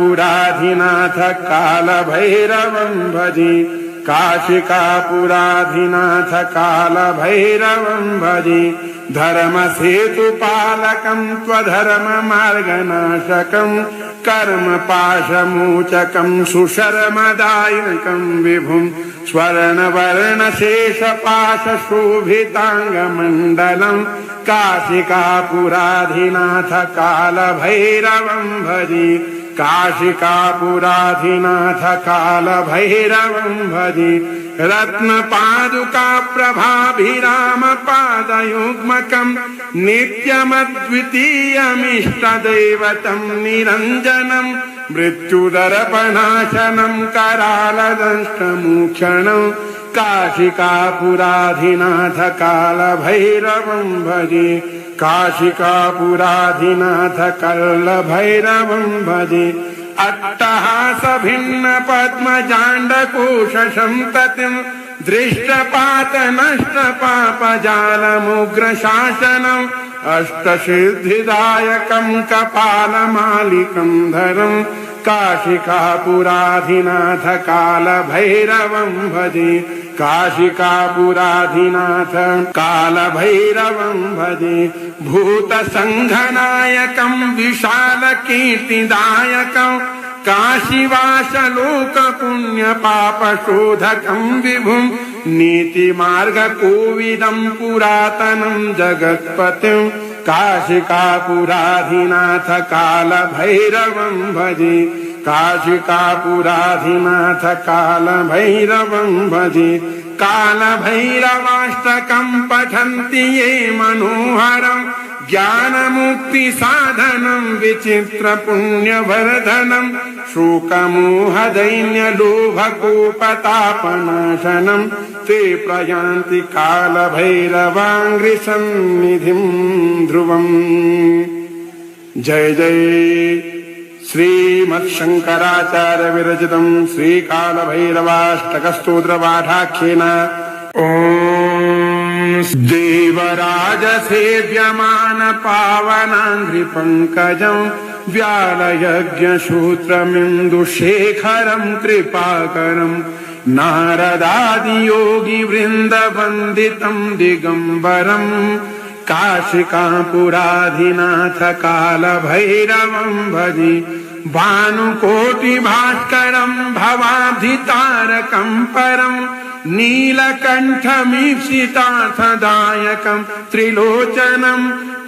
कालभैरवं भजे काशिकापुराधिनाथ कालभैरवं भजे धर्मसेतुपालकं त्वधर्ममार्गनाशकं कर्मपाशमोचकं सुशर्मदायकं विभुं स्वर्णवर्णशेषपाशशोभिताङ्गमण्डलं काशिकापुराधिनाथ कालभैरवं भजे काशिकापुराधिनाथ कालभैरवं भजे रत्नपादुका प्रभाभिरामपादयुग्मकं नित्यमद्वितीयमिष्टदैवतं निरञ्जनं मृत्युदर्पणाशनं करालदंष्टमोक्षणं काशिकापुराधिनाथ कालभैरवं भजे काशिकापुराधिनाथ कालभैरवं भजे अट्टहासभिन्न पद्मजाण्डकोशसन्ततिं दृष्टपातनष्टपापजालमुग्रशासनम् अष्टसिद्धिदायकं कपालमालिकं धरं काशिकापुराधिनाथ कालभैरवं भजे काशिकापुराधिनाथ कालभैरवं भजे भूतसङ्घनायकं विशालकीर्तिदायकं काशीवासलोकपुण्यपापशोधकं विभुं नीतिमार्गकोविदं पुरातनं जगत्पतिं काशिकापुराधिनाथ कालभैरवं भजे काशिकापुराधिनाथ कालभैरवं भजे कालभैरवाष्टकं पठन्ति ये मनोहरं ज्ञानमुक्तिसाधनं विचित्रपुण्यवर्धनं शोकमोहदैन्यलोभकोपतापनाशनं ते प्रयान्ति कालभैरवाङ्घ्रिसन्निधिं ध्रुवम्। जय जय श्रीमत्शङ्कराचार्य विरचितं श्रीकालभैरवाष्टकस्तोत्रपाठाख्येन ॐ देवराजसेव्यमान पावनाङ्घ्रिपङ्कजं व्यालयज्ञसूत्रमिन्दुशेखरं कृपाकरं नारदादियोगिवृन्दवन्दितं दिगम्बरं काशिकापुराधिनाथ कालभैरवं भजे भानुकोटिभास्करं भवाब्धितारकं परं नीलकण्ठमीप्सितार्थदायकं त्रिलोचनं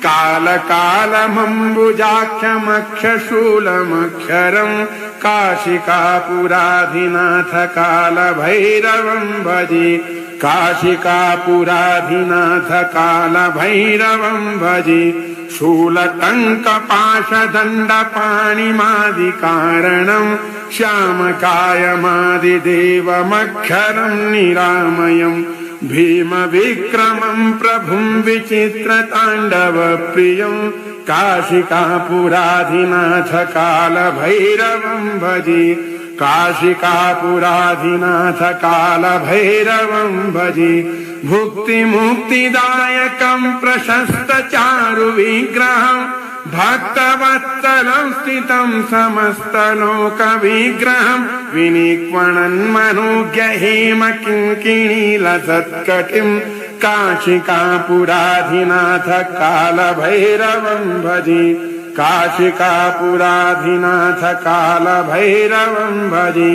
कालकालमम्बुजाक्षमक्षशूलमक्षरं काशिकापुराधिनाथ कालभैरवं भजे काशिकापुराधिनाथ कालभैरवं भजे शूलटङ्कपाशदण्डपाणिमादिकारणं श्यामकायमादिदेवमक्षरं निरामयं भीमविक्रमं प्रभुं विचित्रताण्डवप्रियं काशिकापुराधिनाथ कालभैरवं भजे काशिकापुराधिनाथ कालभैरवं भजे भुक्तिमुक्तिदायकं प्रशस्तचारुविग्रहं भक्तवत्सलं स्थितं समस्तलोकविग्रहं विनिक्वणन्मनोज्ञ हेमकिङ्किणीलसत्कटिं काशिकापुराधिनाथ कालभैरवं भजे काशिकापुराधिनाथ कालभैरवं भजे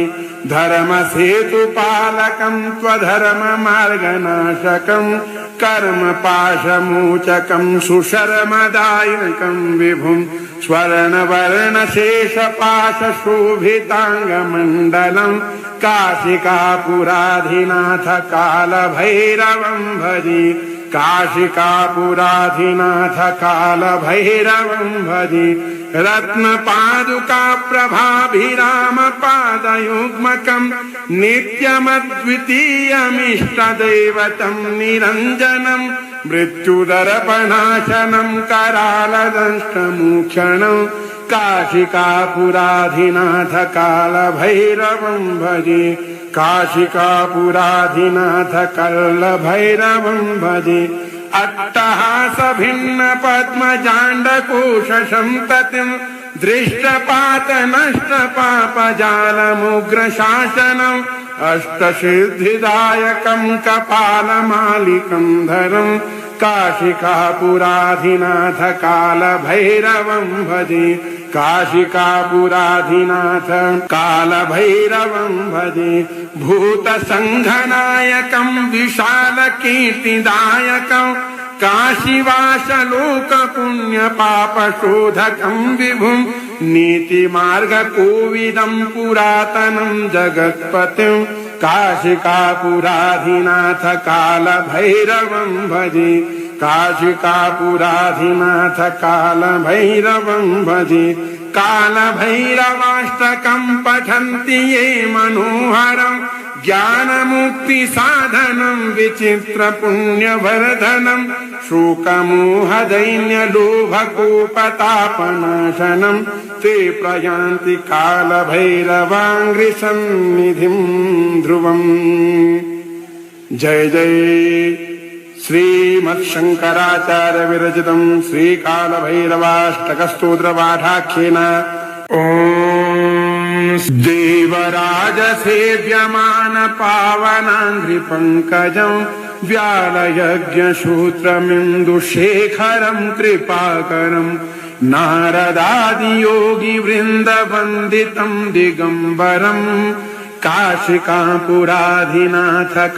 धर्मसेतुपालकं त्वधर्ममार्गनाशकं कर्मपाशमोचकं सुशर्मदायकं विभुं स्वर्णवर्णशेषपाशशोभिताङ्गमण्डलं काशिकापुराधिनाथ कालभैरवं भजे काशिकापुराधिनाथ कालभैरवं भजे रत्नपादुका प्रभाभिरामपादयुग्मकं नित्यमद्वितीयमिष्टदैवतं निरञ्जनं मृत्युदर्पणाशनं करालदंष्टमोक्षणं काशिकापुराधिनाथ कालभैरवं भजे काशिकापुराधिनाथ कल्लभैरवं भजे अट्टहास भिन्न पद्मजाण्डकोश संततिं दृष्टपात नष्ट पापजालमुग्र शासनम् अष्टसिद्धिदायकं कपालमालिकं धरं काशिकापुराधिनाथ कालभैरवं भजे काशिकापुराधिनाथ कालभैरवं भजे भूतसङ्घनायकं विशालकीर्तिदायकं काशीवासलोकपुण्यपापशोधकं विभुं नीतिमार्गकोविदं पुरातनं जगत्पतिं काशिकापुराधिनाथ कालभैरवं भजे काशिकापुराधिनाथ कालभैरवं भजे कालभैरवाष्टकं पठन्ति ये मनोहरं ज्ञानमुक्तिसाधनं विचित्रपुण्यवर्धनं शोकमोहदैन्यलोभकोपतापनाशनं ते प्रयान्ति कालभैरवाङ्घ्रिसन्निधिं ध्रुवम्। जय जय श्रीमत्शङ्कराचार्य विरचितं श्रीकालभैरवाष्टकस्तोत्रपाठाख्येन देवराज सेव्यमान पावनाङ्घ्रिपङ्कजं व्यालयज्ञसूत्रमिन्दुशेखरं कृपाकरं नारदादियोगिवृन्दवन्दितं दिगम्बरं काशिकापुराधिनाथ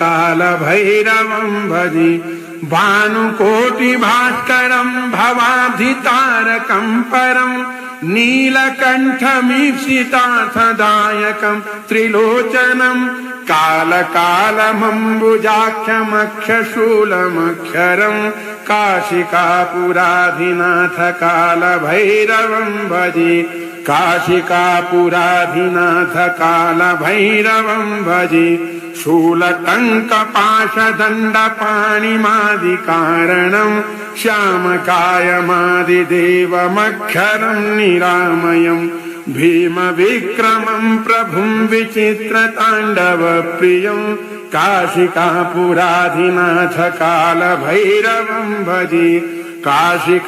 कालभैरवं भजे भानुकोटिभास्करं भवाब्धितारकं परं नीलकण्ठमीप्सितार्थदायकं त्रिलोचनं कालकालमम्बुजाक्षमक्षशूलमक्षरं काशिकापुराधिनाथ कालभैरवं भजे काशिकापुराधिनाथ कालभैरवं भजे शूलटङ्कपाशदण्डपाणिमादिकारणं श्यामकायमादिदेवमक्षरं निरामयं भीमविक्रमं प्रभुं विचित्रताण्डवप्रियं काशिकापुराधिनाथ कालभैरवं भजे काशिकापुराधिनाथ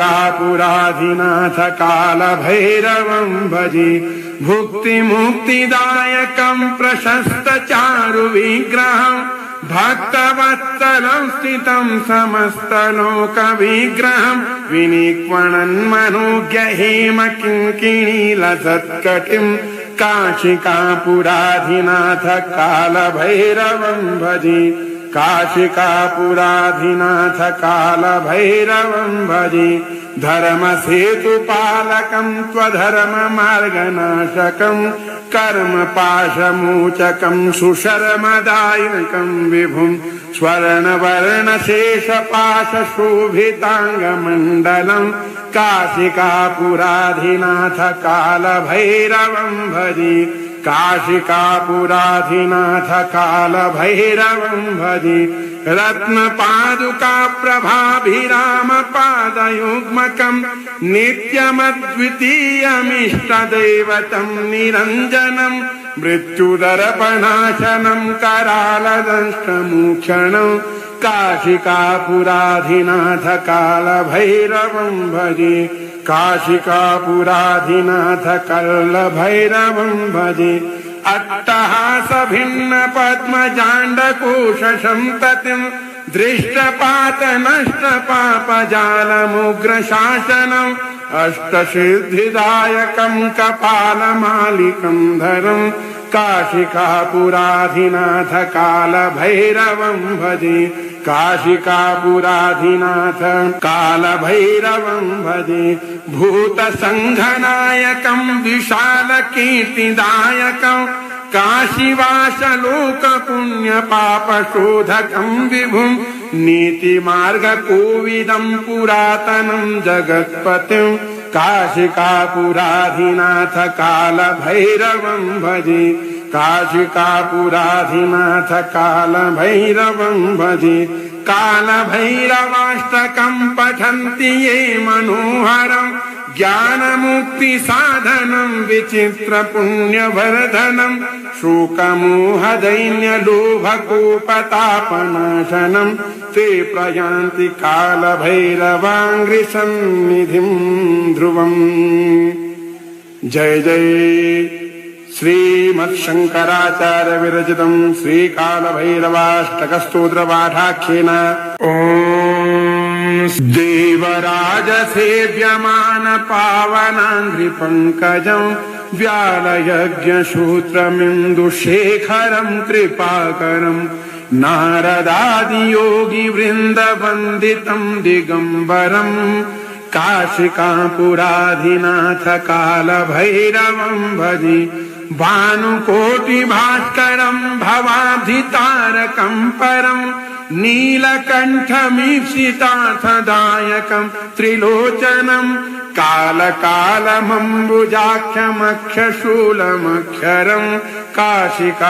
कालभैरवं भजे भुक्तिमुक्तिदायकं प्रशस्तचारुविग्रहं भक्तवत्सलं स्थितं समस्तलोकविग्रहं विनिक्वणन्मनोज्ञहेमकिङ्किणीलसत्कटिं काशिकापुराधिनाथ कालभैरवं भजे काशिकापुराधिनाथ कालभैरवं भजे धर्मसेतुपालकं त्वधर्ममार्गनाशकं कर्मपाशमोचकं सुशर्मदायकं विभुं स्वर्णवर्णशेषपाशशोभिताङ्गमण्डलं काशिकापुराधिनाथ कालभैरवं भजे काशिकापुराधिनाथ कालभैरवं भजे रत्नपादुकाप्रभाभिरामपादयुग्मकं नित्यमद्वितीयमिष्टदैवतं निरञ्जनं मृत्युदर्पणाशनं करालदंष्टमोक्षणं काशिकापुराधिनाथ कालभैरवं भजे काशिकापुराधिनाथ कल्लभैरवं भजे अट्टहास भिन्न पद्मजाण्डकोश संततिं दृष्टपात नष्ट पापजालमुग्र शासनम् अष्टसिद्धिदायकं कपालमालिकं धरं काशिकापुराधिनाथ कालभैरवं भजे काशिकापुराधिनाथ कालभैरवं भजे भूतसङ्घनायकं विशालकीर्तिदायकं काशीवासलोकपुण्यपापशोधकं विभुं नीतिमार्गकोविदं पुरातनं जगत्पतिं काशिकापुराधिनाथ कालभैरवं भजे काशिकापुराधिनाथ कालभैरवं भजे कालभैरवाष्टकं पठन्ति ये मनोहरं ज्ञानमुक्ति साधनं विचित्र पुण्यवर्धनं शोकमोहदैन्यलोभकोपतापनाशनं ते प्रयान्ति कालभैरवाङ्घ्रिसन्निधिं ध्रुवम्। जय जय श्रीमत्शंकराचार्य विरचितं श्रीकालभैरवाष्टकस्तोत्रपाठाख्येन ओम देवराज सेव्यमान पावनाङ्घ्रिपङ्कजं व्यालयज्ञसूत्रमिन्दुशेखरं कृपाकरं नारदादियोगिवृन्दवन्दितं दिगम्बरं काशिकापुराधिनाथ कालभैरवं भजे भानुकोटिभास्करं भवाब्धितारकं परं नीलकण्ठमीप्सितार्थदायकं त्रिलोचनं कालकालमम्बुजाख्यमक्षशूलमक्षरं काशिकापुराधिनाथ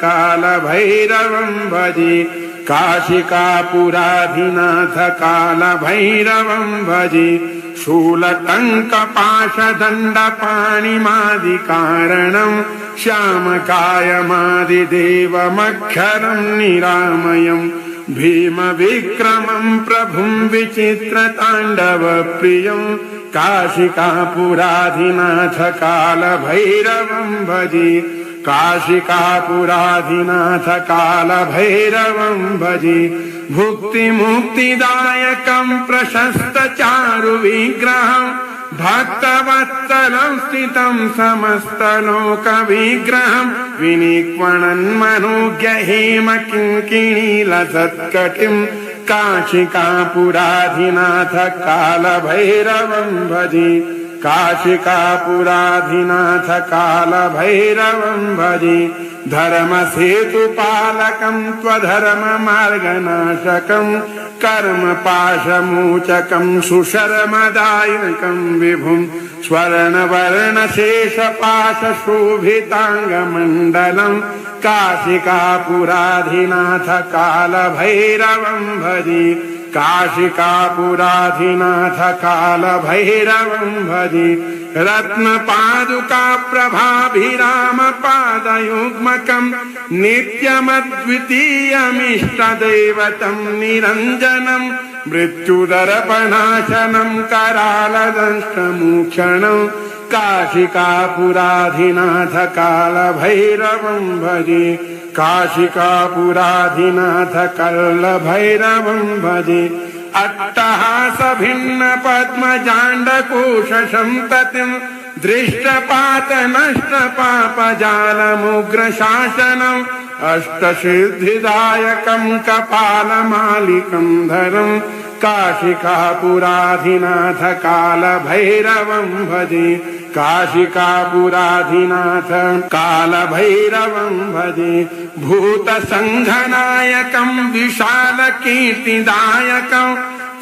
कालभैरवं भजे काशिकापुराधिनाथ कालभैरवं भजे शूलटङ्कपाशदण्डपाणिमादिकारणं श्यामकायमादिदेवमक्षरं निरामयं भीमविक्रमं प्रभुं विचित्रताण्डवप्रियं काशिकापुराधिनाथ कालभैरवं भजे काशिकापुराधिनाथ कालभैरवं भजे भुक्तिमुक्तिदायकं प्रशस्तचारुविग्रहं भक्तवत्सलं स्थितं समस्तलोकविग्रहं विनिक्वणन्मनोज्ञहेमकिङ्किणीलसत्कटिं काशिकापुराधिनाथ कालभैरवं भजे काशिकापुराधिनाथ कालभैरवं भजे धर्मसेतुपालकं त्वधर्ममार्गनाशकं कर्मपाशमोचकं सुशर्मदायकं विभुं स्वर्णवर्णशेषपाशशोभिताङ्गमण्डलं काशिकापुराधिनाथ कालभैरवं भजे काशिकापुराधिनाथ कालभैरवं भजे रत्नपादुकाप्रभाभिरामपादयुग्मकं नित्यमद्वितीयमिष्टदैवतं निरञ्जनं मृत्युदर्पणाशनं करालदंष्टमोक्षणं काशिकापुराधिनाथ कालभैरवं भजे काशिकापुराधिनाथ कालभैरवं भजे अट्टहासभिन्नपद्मजाण्डकोशसन्ततिं दृष्टपातनष्टपापजालमुग्रशासनम् अष्टसिद्धिदायकं कपालमालिकं धरं काशिकापुराधिनाथ कालभैरवं भजे काशिकापुराधिनाथ कालभैरवं भजे भूतसङ्घनायकं विशालकीर्तिदायकं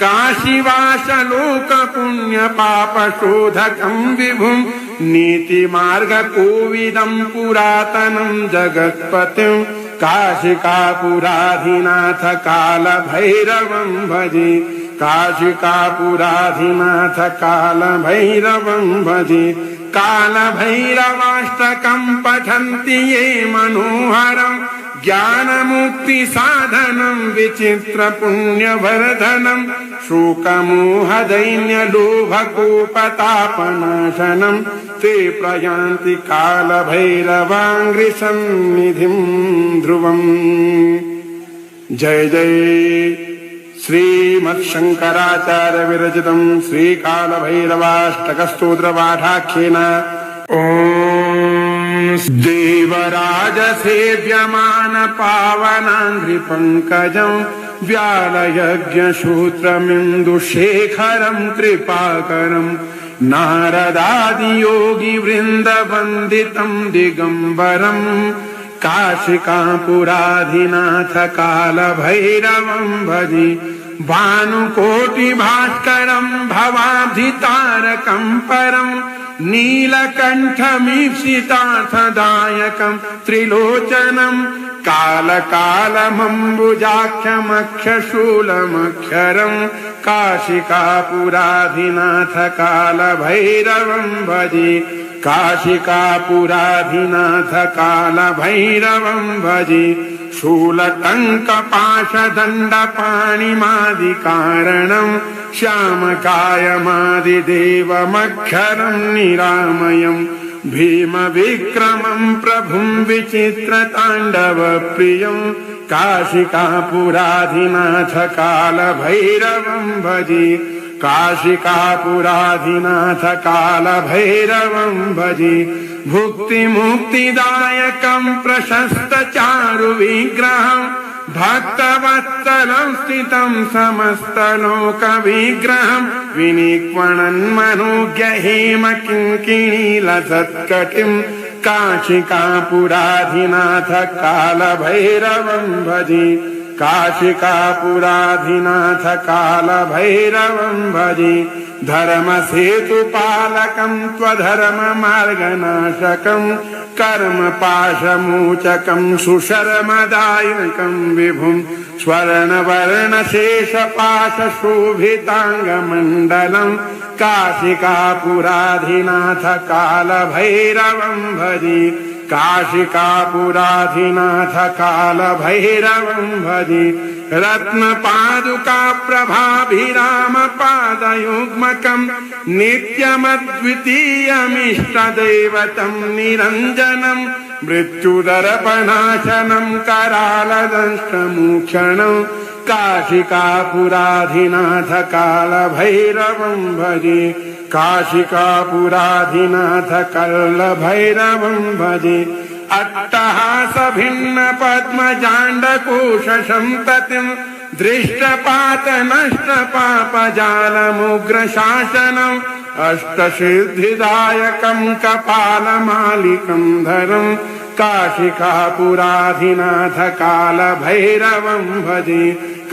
काशीवासलोकपुण्यपापशोधकं विभुं नीतिमार्गकोविदं पुरातनं जगत्पतिं काशिकापुराधिनाथ कालभैरवं भजे काशिकापुराधिनाथ कालभैरवं भजे कालभैरवाष्टकं पठन्ति ये मनोहरं ज्ञानमुक्तिसाधनं विचित्रपुण्यवर्धनं शोकमोहदैन्यलोभकोपतापनाशनं ते प्रयान्ति कालभैरवाङ्घ्रिसन्निधिं ध्रुवम्। जय जय श्रीमत्शंकराचार्य विरचितं श्रीकालभैरवाष्टकस्तोत्रपाठाख्येन ओम देवराज सेव्यमान पावनाङ्घ्रिपङ्कजं व्यालयज्ञसूत्रमिन्दुशेखरं कृपाकरं नारदादियोगिवृन्दवन्दितं दिगम्बरं काशिकापुराधिनाथ कालभैरवं भजे भानुकोटिभास्करम् भवाब्धितारकम् परम् नीलकण्ठमीप्सितार्थदायकम् त्रिलोचनम् कालकालमम्बुजाख्यमक्षशूलमक्षरम् काशिकापुराधिनाथ कालभैरवम् भजे काशिकापुराधिनाथ कालभैरवम् भजे शूलटङ्कपाशदण्डपाणिमादिकारणम् श्यामकायमादिदेवमक्षरम् निरामयम् भीमविक्रमम् प्रभुम् विचित्रताण्डवप्रियम् काशिकापुराधिनाथ कालभैरवम् भजे काशिकापुराधिनाथ कालभैरवम् भजे भुक्तिमुक्तिदायकम् प्रशस्तचारुविग्रहम् भक्तवत्सलं स्थितं समस्तलोकविग्रहम् विनिक्वणन्मनोज्ञ हेमकिङ्किणीलसत्कटिम् काशिकापुराधिनाथ कालभैरवम् भजे काशिकापुराधिनाथ कालभैरवम् भजे धर्मसेतुपालकम् त्वधर्ममार्गनाशकम् कर्मपाशमोचकम् सुशर्मदायकम् विभुम् स्वर्णवर्णशेषपाशशोभिताङ्गमण्डलम् काशिकापुराधिनाथ कालभैरवम् भजे काशिकापुराधिनाथ कालभैरवम् भजे रत्नपादुका प्रभाभिरामपादयुग्मकम् नित्यमद्वितीयमिष्टदैवतम् निरञ्जनम् मृत्युदर्पणाशनम् करालदंष्टमोक्षणम् काशिकापुराधिनाथ कालभैरवम् भजे काशिकापुराधिनाथ कालभैरवम् भजे अट्टहास भिन्न पद्मजाण्डकोशसन्ततिम् दृष्टपात नष्ट पापजालमुग्रशासनम् अष्टसिद्धिदायकम् कपालमालिकम् धरम् काशिकापुराधिनाथ कालभैरवम् भजे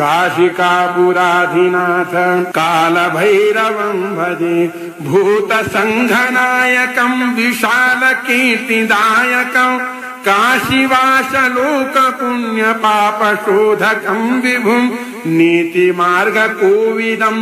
काशिकापुराधिनाथ कालभैरवम् भजे भूतसङ्घनायकम् विशालकीर्तिदायकम् काशीवासलोकपुण्यपापशोधकम् विभुम् नीतिमार्गकोविदम्